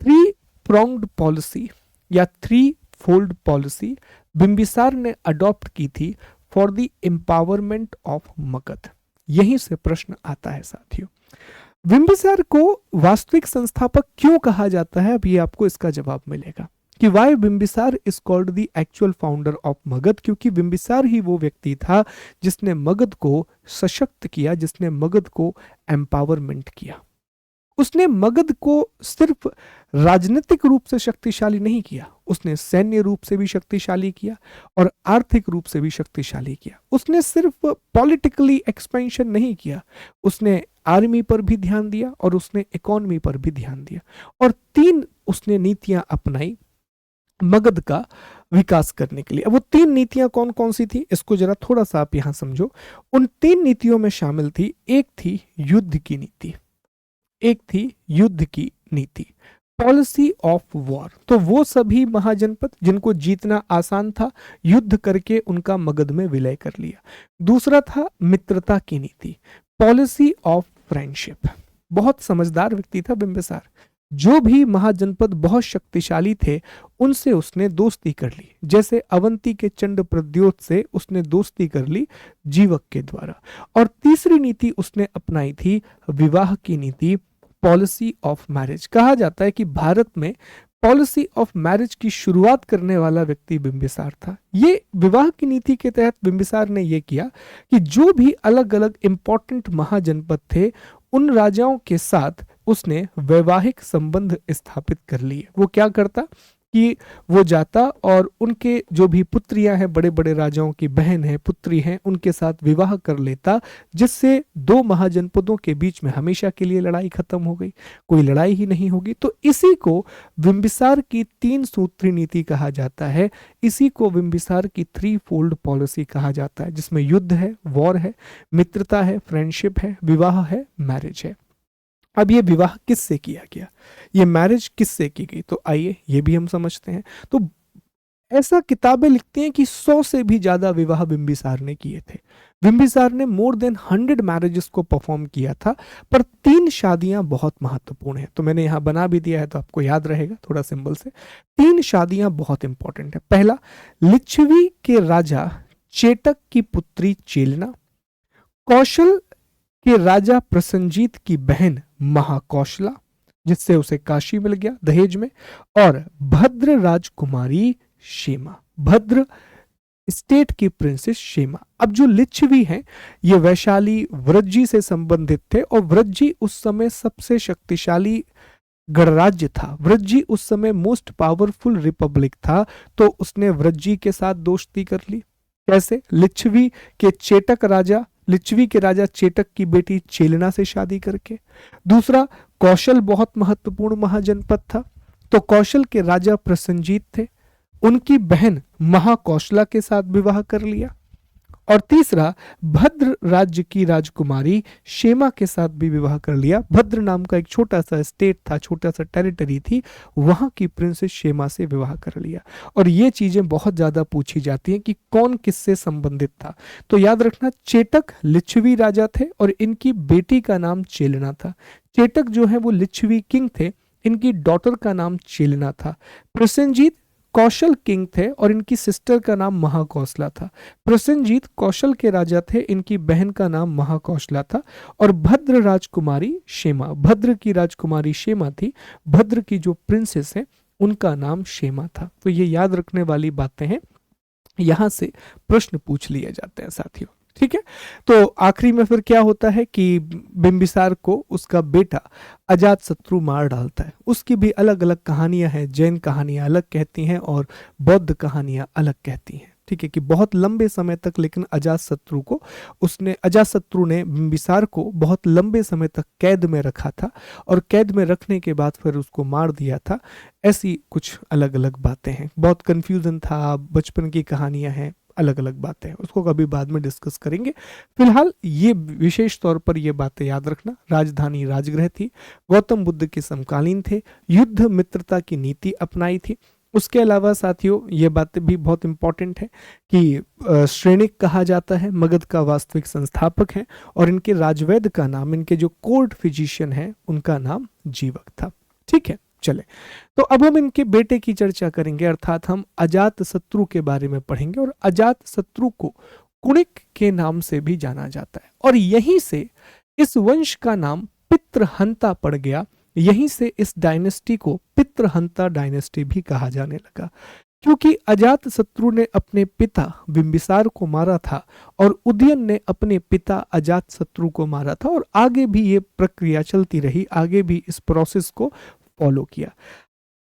3 pronged पॉलिसी या 3 fold पॉलिसी बिंबिसार ने अडॉप्ट की थी for the empowerment of Magadh. यहीं से प्रश्न आता है साथियों, बिंबिसार को वास्तविक संस्थापक क्यों कहा जाता है, अब ये आपको इसका जवाब मिलेगा कि why Bimbisara is called the actual founder of Magadh, क्योंकि बिंबिसार ही वो व्यक्ति था जिसने मगध को सशक्त किया, जिसने मगध को एम्पावरमेंट किया। उसने मगध को सिर्फ राजनीतिक रूप से शक्तिशाली नहीं किया, उसने सैन्य रूप से भी शक्तिशाली किया और आर्थिक रूप से भी शक्तिशाली किया। उसने सिर्फ पॉलिटिकली एक्सपेंशन नहीं किया, उसने आर्मी पर भी ध्यान दिया और उसने इकोनॉमी पर भी ध्यान दिया, और 3 उसने नीतियां अपनाई मगध का विकास करने के लिए। अब वो 3 नीतियां कौन कौन सी थी, इसको जरा थोड़ा सा आप यहां समझो। उन 3 नीतियों में शामिल थी, एक थी युद्ध की नीति, एक थी युद्ध की नीति, पॉलिसी ऑफ वॉर। तो वो सभी महाजनपद जिनको जीतना आसान था, युद्ध करके उनका मगध में विलय कर लिया। दूसरा था मित्रता की नीति, पॉलिसी ऑफ फ्रेंडशिप। बहुत समझदार व्यक्ति था बिंबिसार, जो भी महाजनपद बहुत शक्तिशाली थे उनसे उसने दोस्ती कर ली। जैसे अवंती के चंड प्रद्योत से उसने दोस्ती कर ली जीवक के द्वारा। और तीसरी नीति उसने अपनाई थी विवाह की नीति, पॉलिसी ऑफ मैरिज। कहा जाता है कि भारत में पॉलिसी ऑफ मैरिज की शुरुआत करने वाला व्यक्ति बिंबिसार था। ये विवाह की नीति के तहत बिंबिसार ने यह किया कि जो भी अलग अलग इंपॉर्टेंट महाजनपद थे उन राजाओं के साथ उसने वैवाहिक संबंध स्थापित कर लिए। वो क्या करता कि वो जाता और उनके जो भी पुत्रियां हैं, बड़े बड़े राजाओं की बहन है, पुत्री हैं, उनके साथ विवाह कर लेता, जिससे 2 महाजनपदों के बीच में हमेशा के लिए लड़ाई खत्म हो गई, कोई लड़ाई ही नहीं होगी। तो इसी को बिंबिसार की 3 सूत्री नीति कहा जाता है, इसी को बिंबिसार की 3 फोल्ड पॉलिसी कहा जाता है, जिसमें युद्ध है, वॉर है, मित्रता है, फ्रेंडशिप है, विवाह है, मैरिज है। अब ये विवाह किससे किया गया, ये मैरिज किससे की गई, तो आइए ये भी हम समझते हैं। तो ऐसा किताबें लिखती हैं कि 100 से भी ज्यादा विवाह बिंबिसार ने किए थे। बिंबिसार ने मोर देन 100 मैरिजेस को परफॉर्म किया था, पर 3 शादियां बहुत महत्वपूर्ण है। तो मैंने यहां बना भी दिया है तो आपको याद रहेगा थोड़ा सिंबल से। 3 शादियां बहुत इंपॉर्टेंट है। पहला, लिच्छवी के राजा चेटक की पुत्री चेलना, कौशल के राजा प्रसंजीत की बहन महाकौशला, जिससे उसे काशी मिल गया दहेज में, और भद्र राजकुमारी शेमा, भद्र स्टेट की प्रिंसेस शेमा। अब जो लिच्छवी हैं ये वैशाली व्रज्जी से संबंधित थे, और व्रज्जी उस समय सबसे शक्तिशाली गणराज्य था। व्रज्जी उस समय मोस्ट पावरफुल रिपब्लिक था, तो उसने व्रज्जी के साथ दोस्ती कर ली। कैसे, लिच्छवी के चेटक राजा, लिच्छवी के राजा चेटक की बेटी चेलना से शादी करके। दूसरा, कौशल बहुत महत्वपूर्ण महाजनपद था, तो कौशल के राजा प्रसंजीत थे, उनकी बहन महाकौशला के साथ विवाह कर लिया। और तीसरा, भद्र राज्य की राजकुमारी शेमा के साथ भी विवाह कर लिया। भद्र नाम का एक छोटा सा स्टेट था, छोटा सा टेरिटरी थी, वहां की प्रिंसेस शेमा से विवाह कर लिया। और ये चीजें बहुत ज्यादा पूछी जाती हैं कि कौन किससे संबंधित था। तो याद रखना, चेटक लिच्छवी राजा थे और इनकी बेटी का नाम चेलना था। चेटक जो है वो लिच्छवी किंग थे, इनकी डॉटर का नाम चेलना था। प्रसेनजीत कौशल किंग थे और इनकी सिस्टर का नाम महाकौशला था। प्रसेनजीत कौशल के राजा थे, इनकी बहन का नाम महाकौशला था। और भद्र राजकुमारी शेमा, भद्र की राजकुमारी शेमा थी, भद्र की जो प्रिंसेस है उनका नाम शेमा था। तो ये याद रखने वाली बातें हैं, यहां से प्रश्न पूछ लिए जाते हैं साथियों। ठीक है, तो आखिरी में फिर क्या होता है कि बिंबिसार को उसका बेटा अजातशत्रु मार डालता है। उसकी भी अलग अलग कहानियां हैं, जैन कहानियां अलग कहती हैं और बौद्ध कहानियां अलग कहती हैं। ठीक है, कि बहुत लंबे समय तक लेकिन अजातशत्रु ने बिंबिसार को बहुत लंबे समय तक कैद में रखा था, और कैद में रखने के बाद फिर उसको मार दिया था। ऐसी कुछ अलग अलग बातें हैं, बहुत कंफ्यूजन था, बचपन की कहानियां हैं, अलग अलग बातें हैं, उसको कभी बाद में डिस्कस करेंगे। फिलहाल ये विशेष तौर पर ये बातें याद रखना। राजधानी राजगृह थी, गौतम बुद्ध के समकालीन थे, युद्ध मित्रता की नीति अपनाई थी। उसके अलावा साथियों ये बातें भी बहुत इंपॉर्टेंट है कि श्रेणिक कहा जाता है, मगध का वास्तविक संस्थापक है, और इनके राजवैद्य का नाम, इनके जो कोर्ट फिजिशियन है उनका नाम जीवक था। ठीक है, चले तो अब हम इनके बेटे की चर्चा करेंगे, अर्थात हम अजातशत्रु के बारे में पढ़ेंगे। और अजातशत्रु को कुणिक के नाम से भी जाना जाता है, और यहीं से इस वंश का नाम पितृहंता पड़ गया। यहीं से इस डायनेस्टी को पितृहंता डायनेस्टी भी कहा जाने लगा, क्योंकि अजात शत्रु ने अपने पिता बिंबिसार को मारा था और उदयन ने अपने पिता अजात शत्रु को मारा था, और आगे भी ये प्रक्रिया चलती रही, आगे भी इस प्रोसेस को फॉलो किया।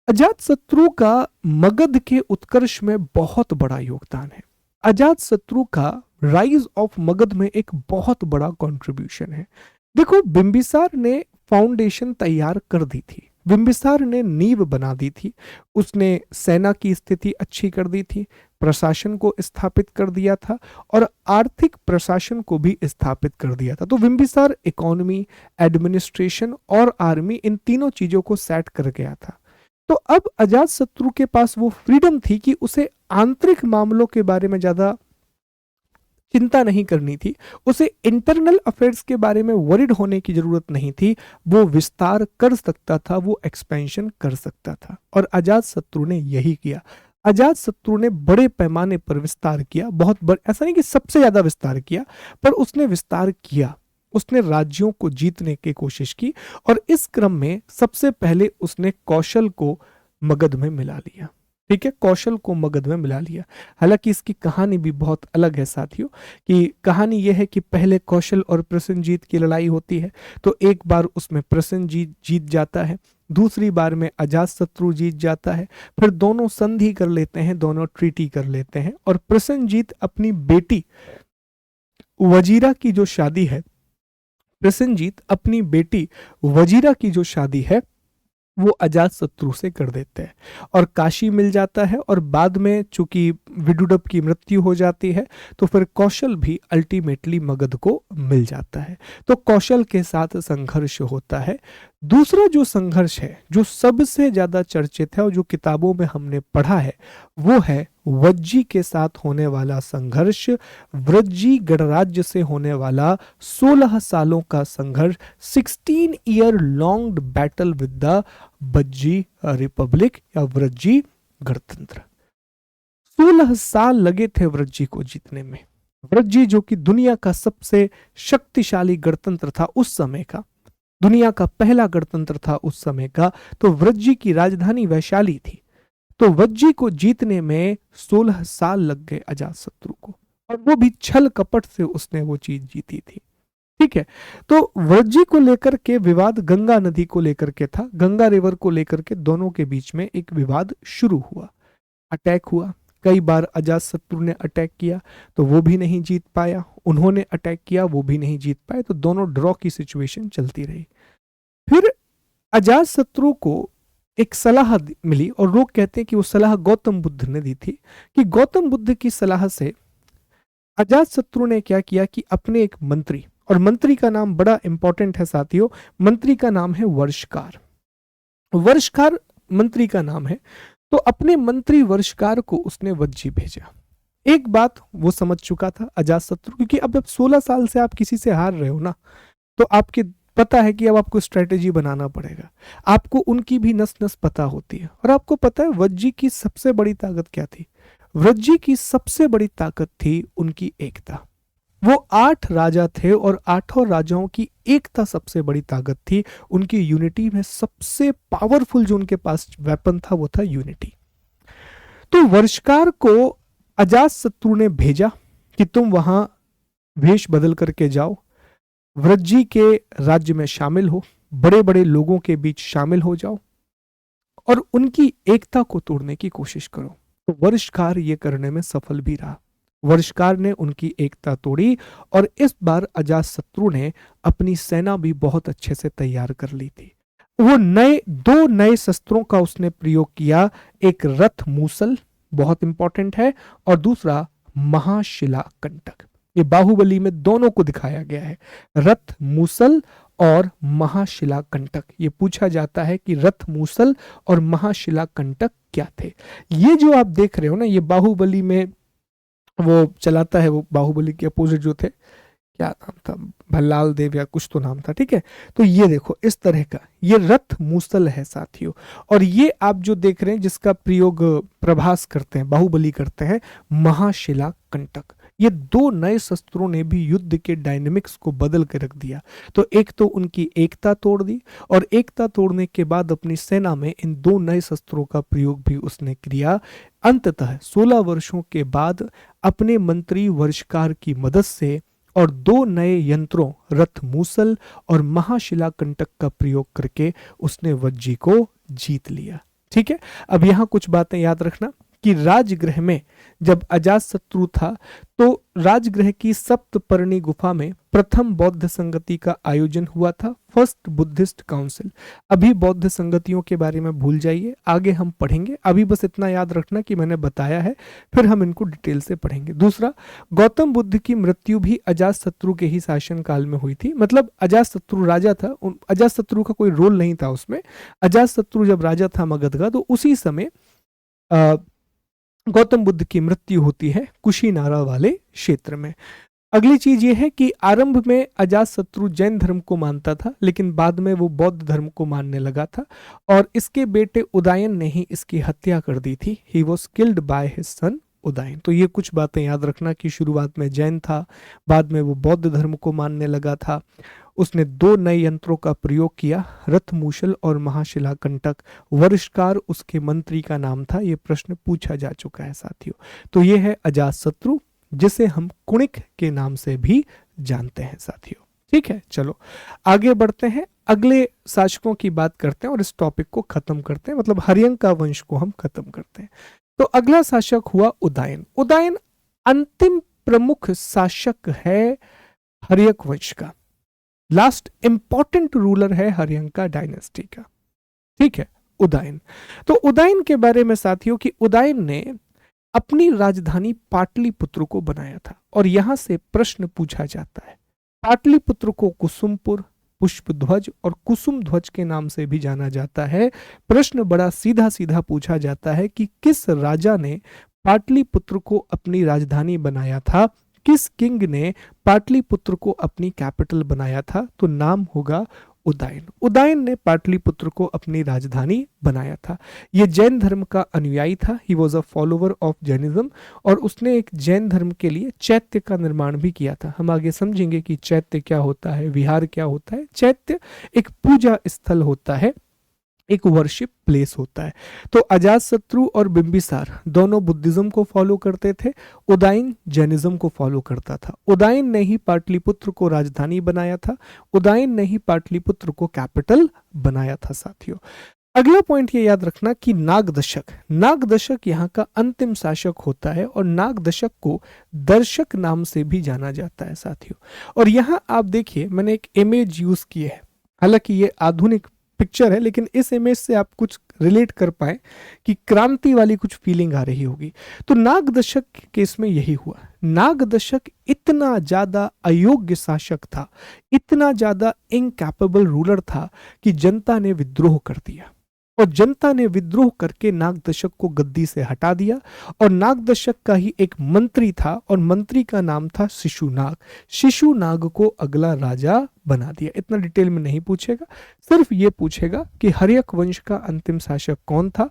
अजात शत्रु का मगध के उत्कर्ष में बहुत बड़ा योगदान है। अजात शत्रु का राइज ऑफ मगध में एक बहुत बड़ा कंट्रीब्यूशन है। देखो, बिंबिसार ने फाउंडेशन तैयार कर दी थी, बिंबिसार ने नींव बना दी थी, उसने सेना की स्थिति अच्छी कर दी थी, प्रशासन को स्थापित कर दिया था और आर्थिक प्रशासन को भी स्थापित कर दिया था। तो बिंबिसार इकोनॉमी, एडमिनिस्ट्रेशन और आर्मी, इन तीनों चीजों को सेट कर गया था। तो अब अजात शत्रु के पास वो फ्रीडम थी कि उसे आंतरिक मामलों के बारे में ज्यादा चिंता नहीं करनी थी, उसे इंटरनल अफेयर्स के बारे में वरिड होने की जरूरत नहीं थी। वो विस्तार कर सकता था, वो एक्सपेंशन कर सकता था, और अजात शत्रु ने यही किया। अजात शत्रु ने बड़े पैमाने पर विस्तार किया, बहुत बड़ा, ऐसा नहीं कि सबसे ज्यादा विस्तार किया, पर उसने विस्तार किया। उसने राज्यों को जीतने की कोशिश की, और इस क्रम में सबसे पहले उसने कौशल को मगध में मिला लिया। ठीक है, कौशल को मगध में मिला लिया। हालांकि इसकी कहानी भी बहुत अलग है साथियों, कि कहानी यह है कि पहले कौशल और प्रसेनजीत की लड़ाई होती है, तो एक बार उसमें प्रसेनजीत जीत जाता है, दूसरी बार में अजातशत्रु जीत जाता है, फिर दोनों संधि कर लेते हैं, दोनों ट्रीटी कर लेते हैं, और प्रसेनजीत अपनी बेटी वजीरा की जो शादी है, प्रसेनजीत अपनी बेटी वजीरा की जो शादी है वो अजातशत्रु से कर देते हैं, और काशी मिल जाता है। और बाद में चूंकि विदुडब की मृत्यु हो जाती है, तो फिर कौशल भी अल्टीमेटली मगध को मिल जाता है। तो कौशल के साथ संघर्ष होता है। दूसरा जो संघर्ष है, जो सबसे ज्यादा चर्चित है और जो किताबों में हमने पढ़ा है, वो है वज्जी के साथ होने वाला संघर्ष, वज्जी गणराज्य से होने वाला 16 सालों का संघर्ष, 16 year long battle with the Vajji Republic या वज्जी गणतंत्र। 16 साल लगे थे वज्जी को जीतने में। वज्जी जो कि दुनिया का सबसे शक्तिशाली गणतंत्र था उस समय का, दुनिया का पहला गणतंत्र था उस समय का, तो वज्जी की राजधानी वैशाली थी। तो वज्जी को जीतने में 16 साल लग गए अजातशत्रु को, और वो भी छल कपट से उसने वो चीज जीती थी। ठीक है, तो वज्जी को लेकर के विवाद गंगा नदी को लेकर के था, गंगा रिवर को लेकर के दोनों के बीच में एक विवाद शुरू हुआ, अटैक हुआ। कई बार अजातशत्रु ने अटैक किया तो वो भी नहीं जीत पाया, उन्होंने अटैक किया वो भी नहीं जीत पाए, तो दोनों ड्रॉ की सिचुएशन चलती रही। फिर अजातशत्रु को एक सलाह मिली, और लोग कहते हैं कि वो सलाह गौतम बुद्ध ने दी थी, कि गौतम बुद्ध की सलाह से अजातशत्रु ने क्या किया कि अपने एक मंत्री, और मंत्री का नाम बड़ा इंपॉर्टेंट है साथियों, मंत्री का नाम है वर्षकार, वर्षकार मंत्री का नाम है। तो अपने मंत्री वर्षकार को उसने वज्जी भेजा। एक बात वो समझ चुका था अजातशत्रु, क्योंकि अब 16 साल से आप किसी से हार रहे हो ना, तो आपके पता है कि अब आपको स्ट्रेटेजी बनाना पड़ेगा, आपको उनकी भी नस नस पता होती है। और आपको पता है वज्जी की सबसे बड़ी ताकत क्या थी? वज्जी की सबसे बड़ी ताकत थी उनकी एकता। वो 8 राजा थे और 8 राजाओं की एकता सबसे बड़ी ताकत थी, उनकी यूनिटी में सबसे पावरफुल जो उनके पास वेपन था वो था यूनिटी। तो वर्षकार को अजातशत्रु ने भेजा कि तुम वहां वेश बदल करके जाओ, वज्जी के राज्य में शामिल हो, बड़े बड़े लोगों के बीच शामिल हो जाओ और उनकी एकता को तोड़ने की कोशिश करो। तो वर्षकार ये करने में सफल भी रहा, वर्षकार ने उनकी एकता तोड़ी, और इस बार अजातशत्रु ने अपनी सेना भी बहुत अच्छे से तैयार कर ली थी। वो दो नए शस्त्रों का उसने प्रयोग किया, एक रथ मूसल बहुत इंपॉर्टेंट है, और दूसरा महाशिला कंटक। ये बाहुबली में दोनों को दिखाया गया है, रथ मूसल और महाशिला कंटक। ये पूछा जाता है कि रथ मूसल और महाशिला कंटक क्या थे। ये जो आप देख रहे हो ना, ये बाहुबली में वो चलाता है, वो बाहुबली के अपोजिट जो थे, क्या नाम था, भल्लाल देव या कुछ तो नाम था, ठीक है। तो ये देखो इस तरह का ये रथ मूसल है साथियों, और ये आप जो देख रहे हैं जिसका प्रयोग प्रभास करते हैं, बाहुबली करते हैं, महाशिला कंटक। ये दो नए शस्त्रों ने भी युद्ध के डायनेमिक्स को बदल के रख दिया। तो एक तो उनकी एकता तोड़ दी, और एकता तोड़ने के बाद अपनी सेना में इन दो नए शस्त्रों का प्रयोग भी उसने किया। अंततः 16 वर्षों के बाद अपने मंत्री वर्षकार की मदद से और दो नए यंत्रों रथ मूसल और महाशिला कंटक का प्रयोग करके उसने वज्जी को जीत लिया। ठीक है, अब यहां कुछ बातें याद रखना कि राजगृह में जब अजातशत्रु था तो राजगृह की सप्तपर्णी गुफा में प्रथम बौद्ध संगति का आयोजन हुआ था, फर्स्ट बुद्धिस्ट काउंसिल। अभी बौद्ध संगतियों के बारे में भूल जाइए, आगे हम पढ़ेंगे। अभी बस इतना याद रखना कि मैंने बताया है, फिर हम इनको डिटेल से पढ़ेंगे। दूसरा, गौतम बुद्ध की मृत्यु भी अजातशत्रु के ही शासन काल में हुई थी। मतलब अजातशत्रु राजा था, अजातशत्रु का कोई रोल नहीं था उसमें। अजातशत्रु जब राजा था मगध का, तो उसी समय गौतम बुद्ध की मृत्यु होती है कुशीनारा वाले क्षेत्र में। अगली चीज ये है कि आरंभ में अजातशत्रु जैन धर्म को मानता था, लेकिन बाद में वो बौद्ध धर्म को मानने लगा था, और इसके बेटे उदयन ने ही इसकी हत्या कर दी थी। He was killed by his son Udayan. तो ये कुछ बातें याद रखना कि शुरुआत में जैन था, बाद में वो बौद्ध धर्म को मानने लगा था। उसने दो नए यंत्रों का प्रयोग किया, रथ मूसल और महाशिला कंटक। वर्षकार उसके मंत्री का नाम था। ये प्रश्न पूछा जा चुका है साथियों। तो ये है अजातशत्रु, जिसे हम कुणिक के नाम से भी जानते हैं साथियों। ठीक है, चलो आगे बढ़ते हैं, अगले शासकों की बात करते हैं और इस टॉपिक को खत्म करते हैं, मतलब हर्यंक का वंश को हम खत्म करते हैं। तो अगला शासक हुआ उदयन। उदयन अंतिम प्रमुख शासक है हर्यक वंश का, लास्ट इंपॉर्टेंट रूलर है हर्यंका डायनेस्टी का। ठीक है, उदयन। तो उदयन के बारे में साथियों कि उदयन ने अपनी राजधानी पाटलिपुत्र को बनाया था, और यहां से प्रश्न पूछा जाता है। पाटलिपुत्र को कुसुमपुर, पुष्पध्वज और कुसुम ध्वज के नाम से भी जाना जाता है। प्रश्न बड़ा सीधा सीधा पूछा जाता है कि किस राजा ने पाटलिपुत्र को अपनी राजधानी बनाया था, किस किंग ने पाटलिपुत्र को अपनी कैपिटल बनाया था। तो नाम होगा उदयन। उदयन ने पाटलिपुत्र को अपनी राजधानी बनाया था। यह जैन धर्म का अनुयायी था। He was a follower of Jainism, और उसने एक जैन धर्म के लिए चैत्य का निर्माण भी किया था। हम आगे समझेंगे कि चैत्य क्या होता है, विहार क्या होता है। चैत्य एक पूजा स्थल होता है, एक वर्शिप प्लेस होता है। तो अजातशत्रु और बिंबिसार दोनों बुद्धिज्म को फॉलो करते थे, उदयन जैनिज्म को फॉलो करता था। उदयन ने ही पाटलिपुत्र को राजधानी बनाया था, उदयन ने ही पाटलिपुत्र को कैपिटल बनाया था साथियों। अगला पॉइंट ये याद रखना कि नागदशक, नागदशक यहाँ का अंतिम शासक होता है, और नागदशक को दर्शक नाम से भी जाना जाता है साथियों। और यहाँ आप देखिए, मैंने एक इमेज यूज की है, हालांकि ये आधुनिक पिक्चर है, लेकिन इस इमेज से आप कुछ रिलेट कर पाए कि क्रांति वाली कुछ फीलिंग आ रही होगी। तो नागदशक के केस में यही हुआ। नागदशक इतना ज्यादा अयोग्य शासक था, इतना ज्यादा इनकैपेबल रूलर था कि जनता ने विद्रोह कर दिया, और जनता ने विद्रोह करके नागदशक को गद्दी से हटा दिया। और नागदशक का ही एक मंत्री था, और मंत्री का नाम था शिशुनाग। शिशुनाग को अगला राजा बना दिया। इतना डिटेल में नहीं पूछेगा, सिर्फ ये पूछेगा कि हर्यक वंश का अंतिम शासक कौन था।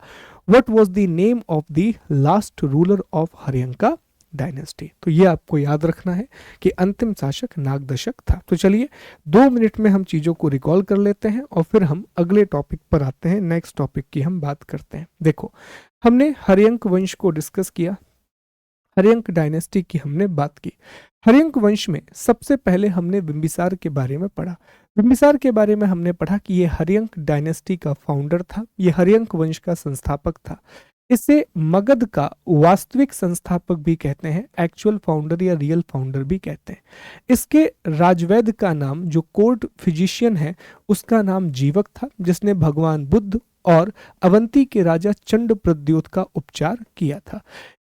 What was the name of the last ruler of Haryanka dynasty. तो ये आपको याद रखना है कि अंतिम शासक नागदशक था। तो चलिए 2 मिनट में हम चीजों को रिकॉल कर लेते हैं, और फिर हम अगले टॉपिक पर आते हैं। नेक्स्ट टॉपिक की हम बात करते हैं। देखो, हमने हर्यंक वंश को डिस्कस किया, हर्यंक डायनेस्टी की हमने बात की। हर्यंक वंश में सबसे पहले हमने बिंबिसार के बारे में पढ़ा। बिंबिसार के बारे में हमने पढ़ा कि यह हर्यंक डायनेस्टी का फाउंडर था, यह हर्यंक वंश का संस्थापक था। इसे मगध का वास्तविक संस्थापक भी कहते हैं, एक्चुअल फाउंडर या रियल फाउंडर भी कहते हैं। इसके राजवैद्य का नाम, जो कोर्ट फिजिशियन है, उसका नाम जीवक था, जिसने भगवान बुद्ध और अवंती के राजा चंड प्रद्योत का उपचार किया था।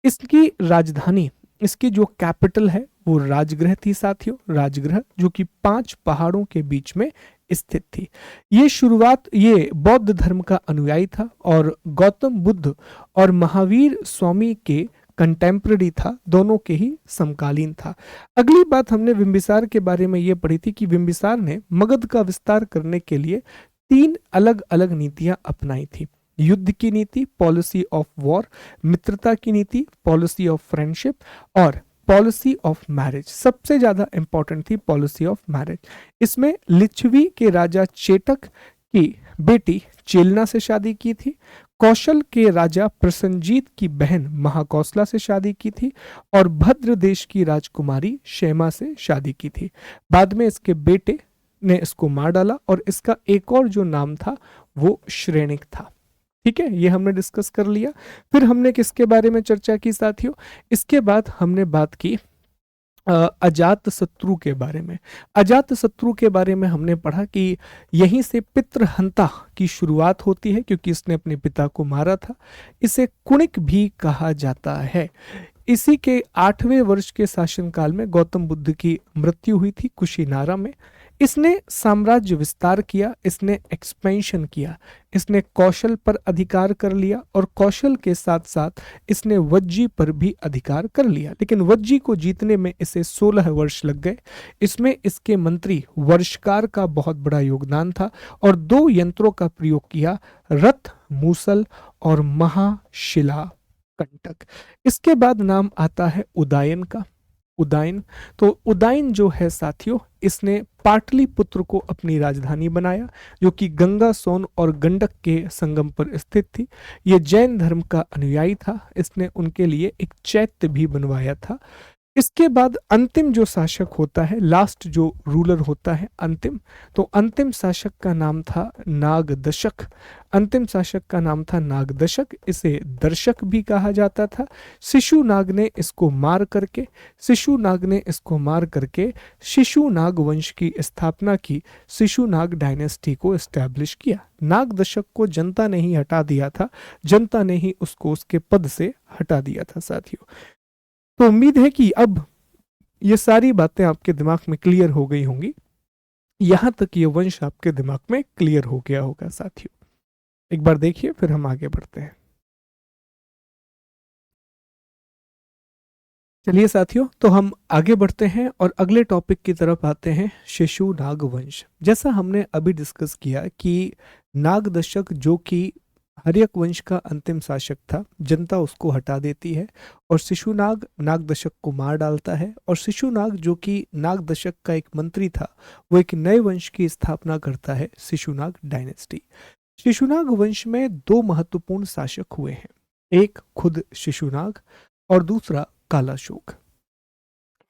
इसकी राजधानी, इसकी जो कैपिटल है वो राजगृह थी साथियों। राजगृह जो कि 5 पहाड़ों के बीच में स्थित थी। ये बौद्ध धर्म का अनुयायी था, और गौतम बुद्ध और महावीर स्वामी के कंटेम्पररी था, दोनों के ही समकालीन था। अगली बात हमने बिंबिसार के बारे में ये पढ़ी थी कि बिंबिसार ने मगध का विस्तार करने के लिए 3 अलग अलग नीतियां अपनाई थी। युद्ध की नीति, पॉलिसी ऑफ वॉर, मित्रता की नीति, पॉलिसी ऑफ फ्रेंडशिप, और पॉलिसी ऑफ मैरिज सबसे ज्यादा इंपॉर्टेंट थी, पॉलिसी ऑफ मैरिज। इसमें लिच्छवी के राजा चेटक की बेटी चेलना से शादी की थी, कौशल के राजा प्रसन्नजीत की बहन महाकौशला से शादी की थी और भद्र देश की राजकुमारी क्षेमा से शादी की थी। बाद में इसके बेटे ने इसको मार डाला और इसका एक और जो नाम था वो श्रेणिक था। ठीक है, ये हमने डिस्कस कर लिया। फिर हमने किसके बारे में चर्चा की साथियों, इसके बाद हमने बात की अजात शत्रु के बारे में। अजात शत्रु के बारे में हमने पढ़ा कि यहीं से पितृहंता की शुरुआत होती है, क्योंकि इसने अपने पिता को मारा था। इसे कुणिक भी कहा जाता है। इसी के 8वें वर्ष के शासनकाल में गौतम बुद्ध की मृत्यु हुई थी कुशीनारा में। इसने साम्राज्य विस्तार किया, इसने एक्सपेंशन किया, इसने कौशल पर अधिकार कर लिया और कौशल के साथ साथ इसने वज्जी पर भी अधिकार कर लिया। लेकिन वज्जी को जीतने में इसे 16 वर्ष लग गए। इसमें इसके मंत्री वर्षकार का बहुत बड़ा योगदान था और 2 यंत्रों का प्रयोग किया, रथ मूसल और महाशिला कंटक। इसके बाद नाम आता है उदयन का। उदयन, तो उदयन जो है साथियों, इसने पाटलिपुत्र को अपनी राजधानी बनाया, जो कि गंगा सोन और गंडक के संगम पर स्थित थी। ये जैन धर्म का अनुयायी था। इसने उनके लिए एक चैत्य भी बनवाया था। इसके बाद अंतिम जो शासक होता है, लास्ट जो रूलर होता है अंतिम, तो अंतिम शासक का नाम था नागदशक। अंतिम शासक का नाम था नागदशक। इसे दर्शक भी कहा जाता था। शिशुनाग ने इसको मार करके शिशुनाग वंश की स्थापना की, शिशुनाग डायनेस्टी को एस्टैब्लिश किया। नागदशक को जनता ने ही हटा दिया था, जनता ने ही उसको उसके पद से हटा दिया था साथियों। तो उम्मीद है कि अब ये सारी बातें आपके दिमाग में क्लियर हो गई होंगी। यहां तक ये वंश आपके दिमाग में क्लियर हो गया होगा साथियों। एक बार देखिए, फिर हम आगे बढ़ते हैं। चलिए साथियों, तो हम आगे बढ़ते हैं और अगले टॉपिक की तरफ आते हैं, शिशुनाग वंश। जैसा हमने अभी डिस्कस किया कि नागदशक जो कि हर्यक वंश का अंतिम शासक था, जनता उसको हटा देती है और शिशुनाग नागदशक को मार डालता है। और शिशुनाग जो कि नागदशक का एक मंत्री था, वो एक नए वंश की स्थापना करता है, शिशुनाग डायनेस्टी। शिशुनाग वंश में 2 महत्वपूर्ण शासक हुए हैं, एक खुद शिशुनाग और दूसरा कालाशोक।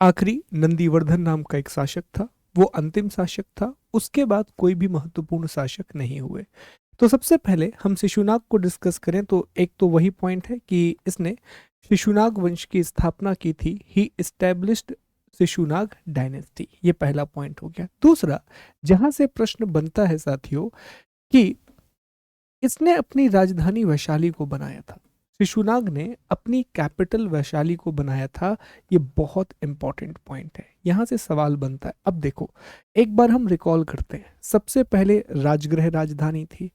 आखिरी नंदीवर्धन नाम का एक शासक था, वो अंतिम शासक था। उसके बाद कोई भी महत्वपूर्ण शासक नहीं हुए। तो सबसे पहले हम शिशुनाग को डिस्कस करें तो एक तो वही पॉइंट है कि इसने शिशुनाग वंश की स्थापना की थी, ही एस्टैब्लिश्ड शिशुनाग डायनेस्टी। ये पहला पॉइंट हो गया। दूसरा, जहां से प्रश्न बनता है साथियों कि इसने अपनी राजधानी वैशाली को बनाया था, शिशुनाग ने अपनी कैपिटल वैशाली को बनाया था। ये बहुत इंपॉर्टेंट पॉइंट है, यहां से सवाल बनता है। अब देखो, एक बार हम रिकॉल करते हैं। सबसे पहले राजगृह राजधानी थी,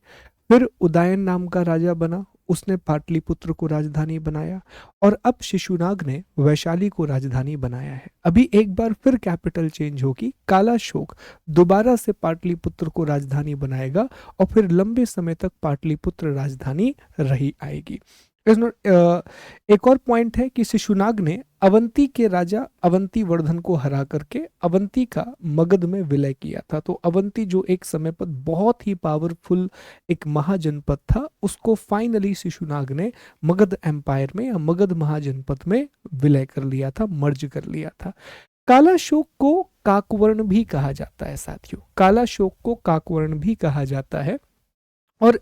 फिर उदयन नाम का राजा बना, उसने पाटलिपुत्र को राजधानी बनाया और अब शिशुनाग ने वैशाली को राजधानी बनाया है। अभी एक बार फिर कैपिटल चेंज होगी, कालाशोक दोबारा से पाटलिपुत्र को राजधानी बनाएगा और फिर लंबे समय तक पाटलिपुत्र राजधानी रही आएगी। एक और पॉइंट है कि शिशुनाग ने अवंती के राजा अवंती वर्धन को हरा करके अवंती का मगध में विलय किया था। तो अवंती जो एक समय पर बहुत ही पावरफुल एक महाजनपद था, उसको फाइनली शिशुनाग ने मगध एम्पायर में या मगध महाजनपद में विलय कर लिया था, मर्ज कर लिया था। कालाशोक को काकवर्ण भी कहा जाता है साथियों, कालाशोक को काकवर्ण भी कहा जाता है। और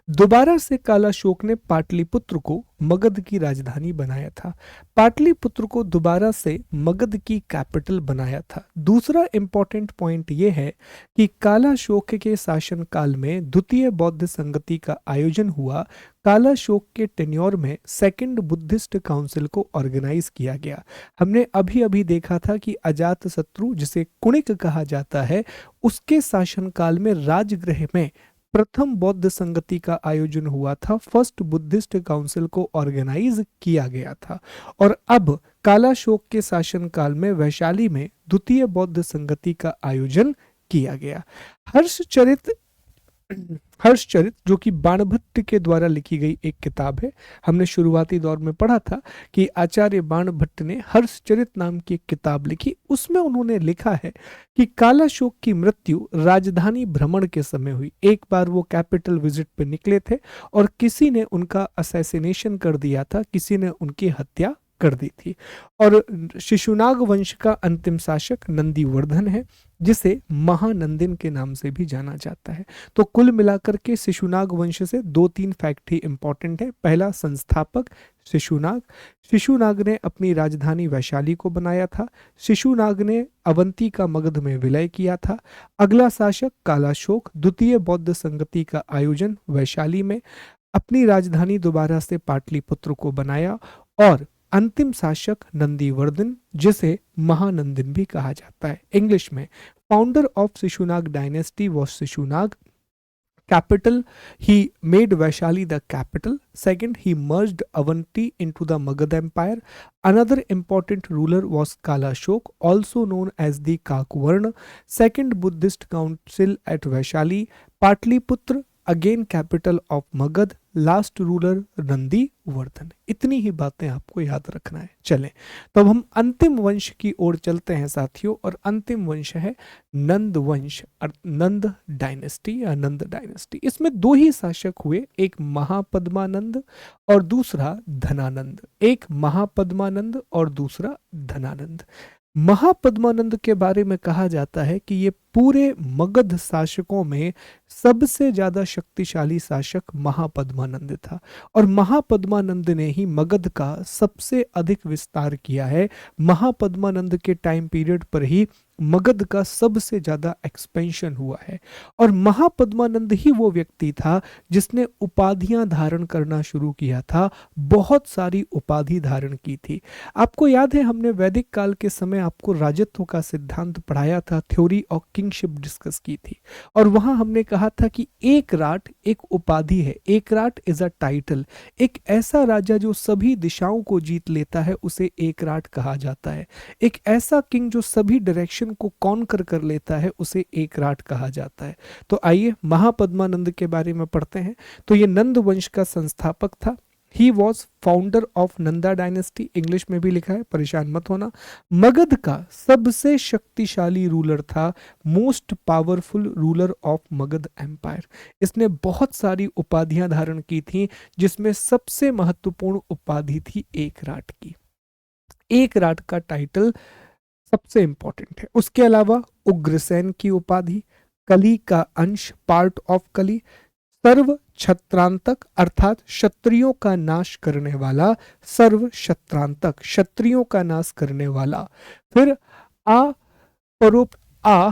दोबारा से कालाशोक ने पाटलिपुत्र को मगध की राजधानी बनाया था, पाटलिपुत्र को दोबारा से मगध की कैपिटल बनाया था। दूसरा इंपॉर्टेंट पॉइंट यह है कि कालाशोक के शासनकाल में द्वितीय बौद्ध संगति का आयोजन हुआ। कालाशोक के टेन्योर में सेकंड बुद्धिस्ट काउंसिल को ऑर्गेनाइज किया गया। हमने अभी अभी देखा था कि अजात शत्रु, जिसे कुणिक कहा जाता है, उसके शासनकाल में राजगृह में प्रथम बौद्ध संगति का आयोजन हुआ था, फर्स्ट बुद्धिस्ट काउंसिल को ऑर्गेनाइज किया गया था। और अब कालाशोक के शासनकाल में वैशाली में द्वितीय बौद्ध संगति का आयोजन किया गया। हर्षचरित जो कि बाणभट्ट के द्वारा लिखी गई एक किताब है। हमने शुरुआती दौर में पढ़ा था कि आचार्य बाणभट्ट ने हर्षचरित नाम की एक किताब लिखी। उसमें उन्होंने लिखा है कि कालाशोक की मृत्यु राजधानी भ्रमण के समय हुई। एक बार वो कैपिटल विजिट पे निकले थे और किसी ने उनका असैसिनेशन कर दिया था, किसी ने उनकी हत्या कर दी थी। और शिशुनाग वंश का अंतिम शासक नंदीवर्धन है, जिसे महानंदिन के नाम से भी जाना जाता है। तो कुल मिलाकर के शिशुनाग वंश से दो तीन फैक्ट ही इंपॉर्टेंट है। पहला, संस्थापक शिशुनाग। शिशुनाग ने अपनी राजधानी वैशाली को बनाया था। शिशुनाग ने अवंती का मगध में विलय किया था। अगला शासक कालाशोक, द्वितीय बौद्ध संगति का आयोजन वैशाली में, अपनी राजधानी दोबारा से पाटलिपुत्र को बनाया। और अंतिम शासक नंदीवर्धन, जिसे महानंदिन भी कहा जाता है इंग्लिश में। Founder of Shishunaga dynasty was Shishunaga. Capital, he made Vaishali the capital. Second, he merged Avanti into the Magad Empire. Another important ruler was Kalashok, also known as the Kakvarna. Second Buddhist council at Vaishali. Patliputra, again capital of Magad. Last ruler Nandi Vardhan. इतनी ही बातें आपको याद रखना है। चलें तो अब हम अंतिम वंश की ओर चलते हैं साथियों, और अंतिम वंश है नंद वंश, नंद डायनेस्टी या नंद डायनेस्टी। इसमें दो ही शासक हुए, एक महापद्मानंद और दूसरा धनानंद। एक महापद्मानंद और दूसरा धनानंद। महापद्मानंद के बारे में कहा जाता है कि ये पूरे मगध शासकों में सबसे ज्यादा शक्तिशाली शासक महापद्मानंद था, और महापद्मानंद ने ही मगध का सबसे अधिक विस्तार किया है। महापद्मानंद के टाइम पीरियड पर ही मगध का सबसे ज्यादा एक्सपेंशन हुआ है। और महापद्मानंद ही वो व्यक्ति था जिसने उपाधियां धारण करना शुरू किया था, बहुत सारी उपाधि धारण की थी। आपको याद है हमने वैदिक काल के समय आपको राजत्व का सिद्धांत पढ़ाया था, थ्योरी ऑफ किंगशिप डिस्कस की थी, और वहां हमने कहा था कि एक राट एक उपाधि है। एक राट इज अ टाइटल। एक ऐसा राजा जो सभी दिशाओं को जीत लेता है उसे एक राट कहा जाता है। एक ऐसा किंग जो सभी डायरेक्शन को कॉन्कर कर लेता है उसे एक राट कहा जाता है। तो आइए महापद्मानंद के बारे में पढ़ते हैं। तो ये नंद वंश का संस्थापक था। He was founder of Nanda dynasty, English में भी लिखा है, परेशान मत होना। मगध का सबसे शक्तिशाली रूलर था, most powerful ruler of Magadh empire. इसने बहुत सारी उपाधियां धारण की थी, जिसमें सबसे महत्वपूर्ण उपाधि थी एक राट की। एक राट का टाइटल सबसे इंपॉर्टेंट है। उसके अलावा उग्रसेन की उपाधि, कली का अंश, पार्ट ऑफ कली, सर्व क्षत्रांतक अर्थात क्षत्रियों का नाश करने वाला, सर्व क्षत्रांतक क्षत्रियों का नाश करने वाला। फिर आ परोप आ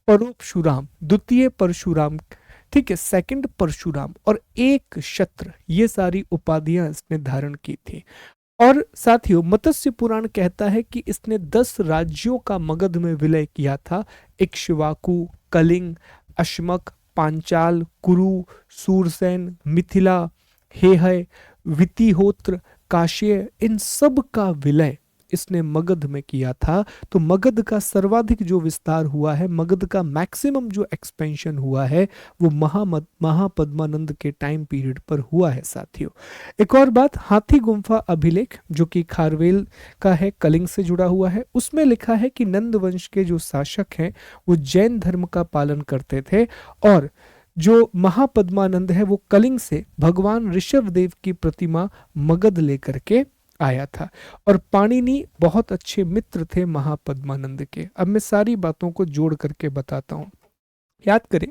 परोपशुराम, द्वितीय परशुराम, ठीक है, सेकंड परशुराम, और एक क्षत्र, ये सारी उपाधियां इसने धारण की थी। और साथियों मत्स्य पुराण कहता है कि इसने 10 राज्यों का मगध में विलय किया था। इक्ष्वाकु, कलिंग, अश्मक, पांचाल, कुरु, सूरसेन, मिथिला, हेहय, वितिहोत्र, काश्य, इन सब का विलय इसने मगध में किया था। तो मगध का सर्वाधिक जो विस्तार हुआ है, मगध का मैक्सिमम जो एक्सपेंशन हुआ है, वो महापद्मानंद के टाइम पीरियड पर हुआ है साथियों। एक और बात, हाथी गुम्फा अभिलेख जो कि खारवेल का है, कलिंग से जुड़ा हुआ है, उसमें लिखा है कि नंद वंश के जो शासक हैं वो जैन धर्म का पालन करते थे, और जो महापद्मानंद है वो कलिंग से भगवान ऋषभ देव की प्रतिमा मगध लेकर के आया था। और पाणिनि बहुत अच्छे मित्र थे महापद्मानंद के। अब मैं सारी बातों को जोड़ करके बताता हूं। याद करें,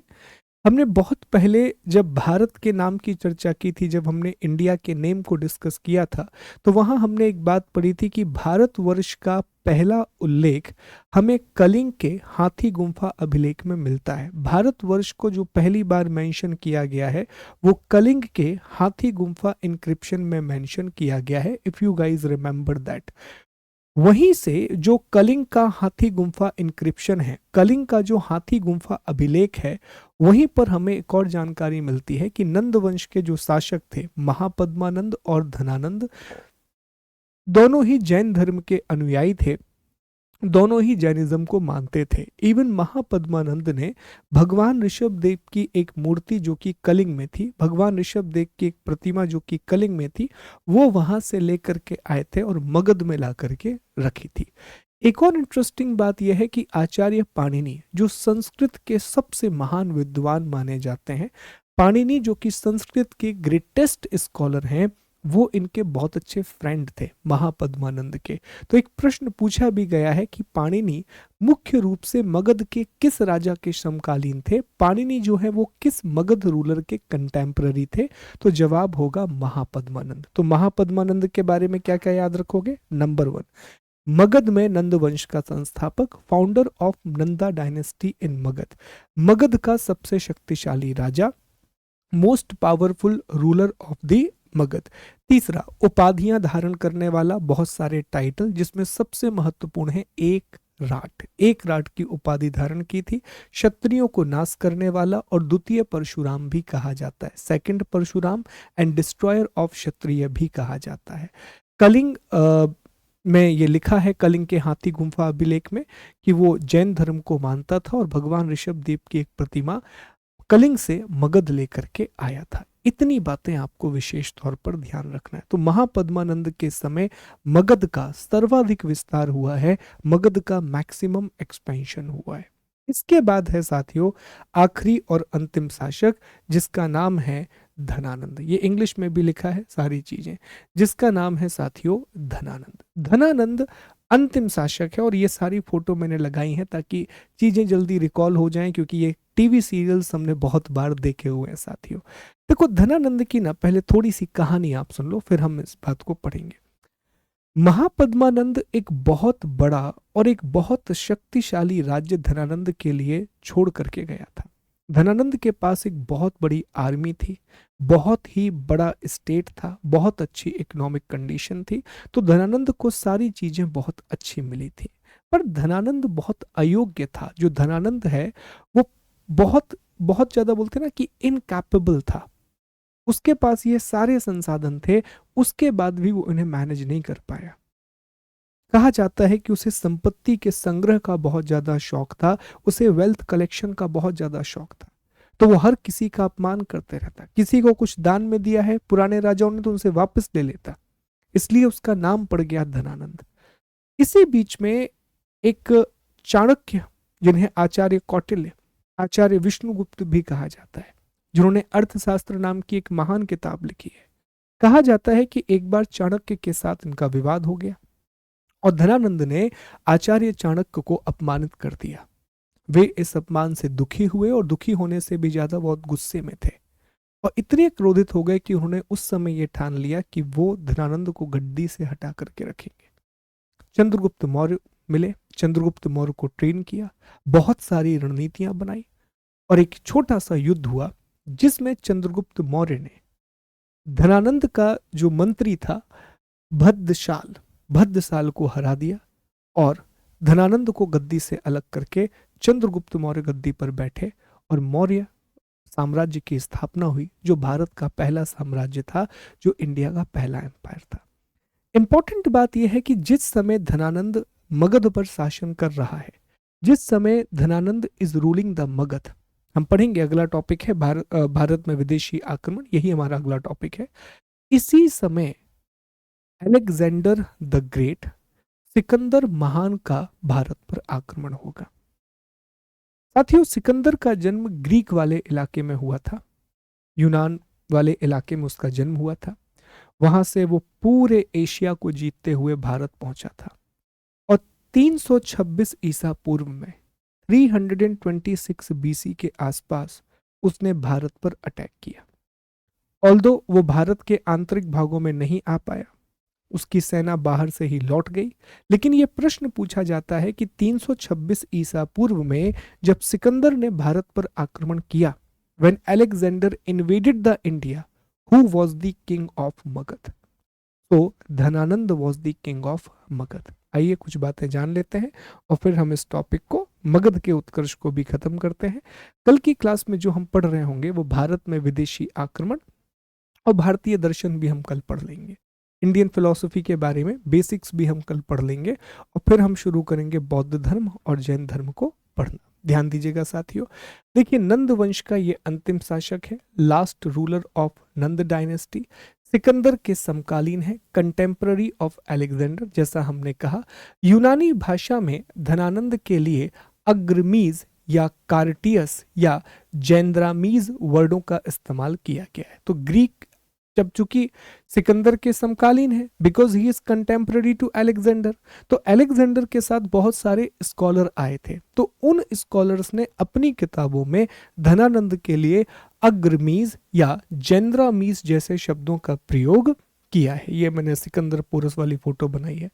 हमने बहुत पहले जब भारत के नाम की चर्चा की थी, जब हमने इंडिया के नेम को डिस्कस किया था, तो वहां हमने एक बात पढ़ी थी कि भारतवर्ष का पहला उल्लेख हमें कलिंग के हाथी गुम्फा अभिलेख में मिलता है। भारतवर्ष को जो पहली बार मेंशन किया गया है वो कलिंग के हाथी गुम्फा इंक्रिप्शन में मेंशन किया गया है, if you guys remember that. वहीं से जो कलिंग का हाथी गुम्फा इंक्रिप्शन है, कलिंग का जो हाथी गुम्फा अभिलेख है, वहीं पर हमें एक और जानकारी मिलती है कि नंद वंश के जो शासक थे महापद्मानंद और धनानंद, दोनों ही जैन धर्म के अनुयायी थे। दोनों ही जैनिज्म को मानते थे। इवन महापद्मानंद ने भगवान ऋषभ देव की एक मूर्ति जो कि कलिंग में थी, भगवान ऋषभ देव की एक प्रतिमा जो कि कलिंग में थी, वो वहां से लेकर के आए थे और मगध में ला करके रखी थी। एक और इंटरेस्टिंग बात यह है कि आचार्य पाणिनि जो संस्कृत के सबसे महान विद्वान माने जाते हैं, पाणिनि जो कि संस्कृत के ग्रेटेस्ट स्कॉलर हैं, वो इनके बहुत अच्छे फ्रेंड थे महापद्मानंद के। तो एक प्रश्न पूछा भी गया है कि पाणिनि मुख्य रूप से मगध के किस राजा के समकालीन थे, पाणिनि जो है वो किस मगध रूलर के कंटेम्पररी थे। तो जवाब होगा महापद्मानंद। तो महापद्मानंद के बारे में क्या क्या याद रखोगे? नंबर 1, मगध में नंद वंश का संस्थापक, founder of Nanda dynasty in Magadha, Magadha का सबसे शक्तिशाली राजा, most powerful ruler of the Magadha. तीसरा, उपाधियां धारण करने वाला, बहुत सारे टाइटल, जिसमें सबसे महत्वपूर्ण है एक राट, एक राट की उपाधि धारण की थी। क्षत्रियों को नाश करने वाला और द्वितीय परशुराम भी कहा जाता है, second Parashurama and destroyer of kshatriya भी कहा जाता है। कलिंग में ये लिखा है, कलिंग के हाथी गुम्फा अभिलेख में, कि वो जैन धर्म को मानता था और भगवान ऋषभ देव की एक प्रतिमा कलिंग से मगध लेकर के आया था। इतनी बातें आपको विशेष तौर पर ध्यान रखना है। तो महापद्मानंद के समय मगध का सर्वाधिक विस्तार हुआ है, मगध का मैक्सिमम एक्सपेंशन हुआ है। इसके बाद है साथियों आखिरी और अंतिम शासक, जिसका नाम है धनानंद। ये इंग्लिश में भी लिखा है सारी चीजें, जिसका नाम है साथियों धनानंद। धनानंद अंतिम शासक है और ये सारी फोटो मैंने लगाई हैं ताकि चीजें जल्दी रिकॉल हो जाएं, क्योंकि ये टीवी सीरियल्स हमने बहुत बार देखे हुए हैं साथियों। देखो धनानंद की ना पहले थोड़ी सी कहानी आप सुन लो, फिर हम इस बात को पढ़ेंगे। महापद्मानंद एक बहुत बड़ा और एक बहुत शक्तिशाली राज्य धनानंद के लिए छोड़ करके गया था। धनानंद के पास एक बहुत बड़ी आर्मी थी, बहुत ही बड़ा स्टेट था, बहुत अच्छी इकोनॉमिक कंडीशन थी, तो धनानंद को सारी चीजें बहुत अच्छी मिली थी। पर धनानंद बहुत अयोग्य था। जो धनानंद है वो बहुत बहुत ज्यादा बोलते ना कि इनकैपेबल था। उसके पास ये सारे संसाधन थे, उसके बाद भी वो इन्हें मैनेज नहीं कर पाया। कहा जाता है कि उसे संपत्ति के संग्रह का बहुत ज्यादा शौक था, उसे वेल्थ कलेक्शन का बहुत ज्यादा शौक था। तो वो हर किसी का अपमान करते रहता, किसी को कुछ दान में दिया है पुराने राजाओं ने तो उनसे वापस ले लेता, इसलिए उसका नाम पड़ गया धनानंद। इसी बीच में एक चाणक्य, जिन्हें आचार्य कौटिल्य, आचार्य विष्णुगुप्त भी कहा जाता है, जिन्होंने अर्थशास्त्र नाम की एक महान किताब लिखी है। कहा जाता है कि एक बार चाणक्य के साथ इनका विवाद हो गया और धनानंद ने आचार्य चाणक्य को अपमानित कर दिया। वे इस अपमान से दुखी हुए और दुखी होने से भी ज्यादा बहुत गुस्से में थे और इतने क्रोधित हो गए कि उन्होंने उस समय ये ठान लिया कि वो धनानंद को गद्दी से हटा करके रखेंगे। चंद्रगुप्त मौर्य मिले, चंद्रगुप्त मौर्य को ट्रेन किया, बहुत सारी रणनीतियां बनाई और एक छोटा सा युद्ध हुआ जिसमें चंद्रगुप्त मौर्य ने धनानंद का जो मंत्री था भद्दशाल को हरा दिया और धनानंद को गद्दी से अलग करके चंद्रगुप्त मौर्य गद्दी पर बैठे और मौर्य साम्राज्य की स्थापना हुई, जो भारत का पहला साम्राज्य था, जो इंडिया का पहला एम्पायर था। इंपॉर्टेंट बात यह है कि जिस समय धनानंद मगध पर शासन कर रहा है, जिस समय Dhanananda is ruling the Magadh, हम पढ़ेंगे, अगला टॉपिक है भारत में विदेशी आक्रमण, यही हमारा अगला टॉपिक है। इसी समय अलेक्जेंडर द ग्रेट, सिकंदर महान का भारत पर आक्रमण होगा। साथियों सिकंदर का जन्म ग्रीक वाले इलाके में हुआ था, यूनान वाले इलाके में उसका जन्म हुआ था। वहां से वो पूरे एशिया को जीतते हुए भारत पहुंचा था और 326 ईसा पूर्व में 326 बीसी के आसपास उसने भारत पर अटैक किया। ऑल्दो वो भारत के आंतरिक भागों में नहीं आ पाया, उसकी सेना बाहर से ही लौट गई, लेकिन यह प्रश्न पूछा जाता है कि 326 ईसा पूर्व में जब सिकंदर ने भारत पर आक्रमण किया, when Alexander invaded the India, who was the king of Magadh? तो Dhanananda was the king of Magadha. आइए कुछ बातें जान लेते हैं और फिर हम इस टॉपिक को, मगध के उत्कर्ष को भी खत्म करते हैं। कल की क्लास में जो हम पढ़ रहे होंगे वो भारत में विदेशी आक्रमण और भारतीय दर्शन भी हम कल पढ़ लेंगे। इंडियन फिलोसफी के बारे में बेसिक्स भी हम कल पढ़ लेंगे और फिर हम शुरू करेंगे बौद्ध धर्म और जैन धर्म को पढ़ना। ध्यान दीजिएगा साथियों। देखिए, नंद वंश का ये अंतिम शासक है, last ruler of Nand dynasty, Sikandar के समकालीन है, कंटेम्पररी ऑफ अलेक्जेंडर। जैसा हमने कहा, यूनानी भाषा में धनानंद के लिए अग्रमीज या कार्टियस या जेंद्रामीज वर्डों का इस्तेमाल किया गया है। तो ग्रीक जब चूंकि सिकंदर के समकालीन है, because he is contemporary to Alexander, तो अलेक्जेंडर के साथ बहुत सारे स्कॉलर आए थे, तो उन स्कॉलर्स ने अपनी किताबों में धनानंद के लिए अग्रमीज या जेंद्रामीज जैसे शब्दों का प्रयोग किया है। ये मैंने सिकंदर पोरस वाली फोटो बनाई है।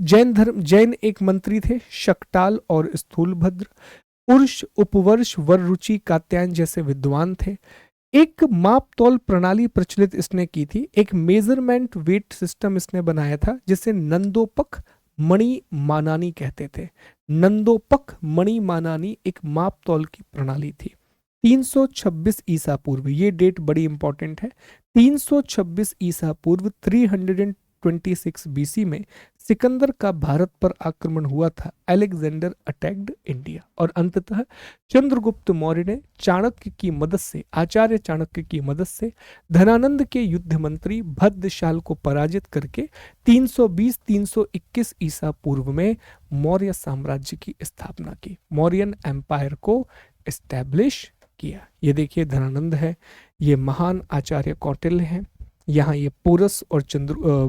जैन एक मंत्री थे, शक्टाल और स्थूलभद्र। उर्ष, उपवर्ष, वररुचि, कात्यायन जैसे विद्वान थे। एक माप तौल प्रणाली प्रचलित इसने की थी, एक मेजरमेंट वेट सिस्टम इसने बनाया था जिसे नंदोपक मणि मानानी कहते थे। नंदोपक मणि मानानी एक माप तौल की प्रणाली थी। 326 ईसा पूर्व, ये डेट बड़ी इंपॉर्टेंट है, 326 ईसा पूर्व 326 बीसी में सिकंदर का भारत पर आक्रमण हुआ था। अलेक्जेंडर अटैक्ड इंडिया और अंततः चंद्रगुप्त मौर्य ने चाणक्य की मदद से, आचार्य चाणक्य की मदद से धनानंद के युद्ध मंत्री भद्रशाल को पराजित करके 320-321 ईसा पूर्व में मौर्य साम्राज्य की स्थापना की, मौर्यन एम्पायर को एस्टैब्लिश किया। ये देखिए धनानंद है, ये महान आचार्य कौटिल्य हैं, यहाँ ये पोरस और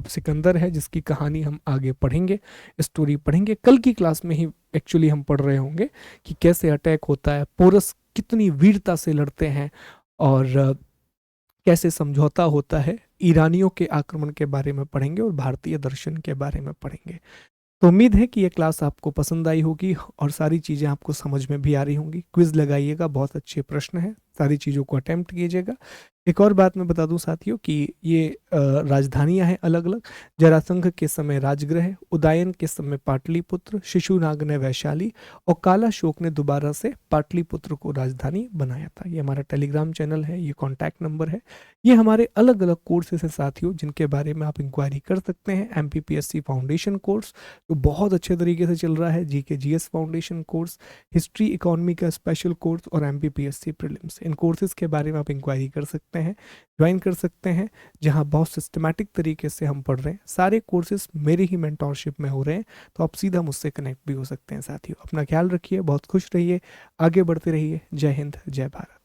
सिकंदर है जिसकी कहानी हम आगे पढ़ेंगे, स्टोरी पढ़ेंगे। कल की क्लास में ही एक्चुअली हम पढ़ रहे होंगे कि कैसे अटैक होता है, पोरस कितनी वीरता से लड़ते हैं और कैसे समझौता होता है। ईरानियों के आक्रमण के बारे में पढ़ेंगे और भारतीय दर्शन के बारे में पढ़ेंगे। तो उम्मीद है कि ये क्लास आपको पसंद आई होगी और सारी चीज़ें आपको समझ में भी आ रही होंगी। क्विज लगाइएगा, बहुत अच्छे प्रश्न हैं, सारी चीज़ों को अटेम्प्ट कीजिएगा। एक और बात मैं बता दूं साथियों कि ये राजधानियां हैं अलग अलग। जरासंघ के समय राजगृह, उदयन के समय पाटलिपुत्र, शिशुनाग ने वैशाली और कालाशोक ने दोबारा से पाटलिपुत्र को राजधानी बनाया था। ये हमारा टेलीग्राम चैनल है, ये कॉन्टैक्ट नंबर है, ये हमारे अलग अलग कोर्सेस हैं साथियों जिनके बारे में आप इंक्वायरी कर सकते हैं। MPPSC फाउंडेशन कोर्स जो बहुत अच्छे तरीके से चल रहा है, GK GS foundation course, history economy का स्पेशल कोर्स और MPPSC प्रीलिम्स, इन कोर्सेज के बारे में आप इंक्वायरी कर सकते हैं, ज्वाइन कर सकते हैं, जहां बहुत सिस्टमैटिक तरीके से हम पढ़ रहे हैं। सारे कोर्सेज मेरी ही मेंटोरशिप में हो रहे हैं, तो आप सीधा मुझसे कनेक्ट भी हो सकते हैं साथियों। अपना ख्याल रखिए, बहुत खुश रहिए, आगे बढ़ते रहिए। जय हिंद, जय भारत।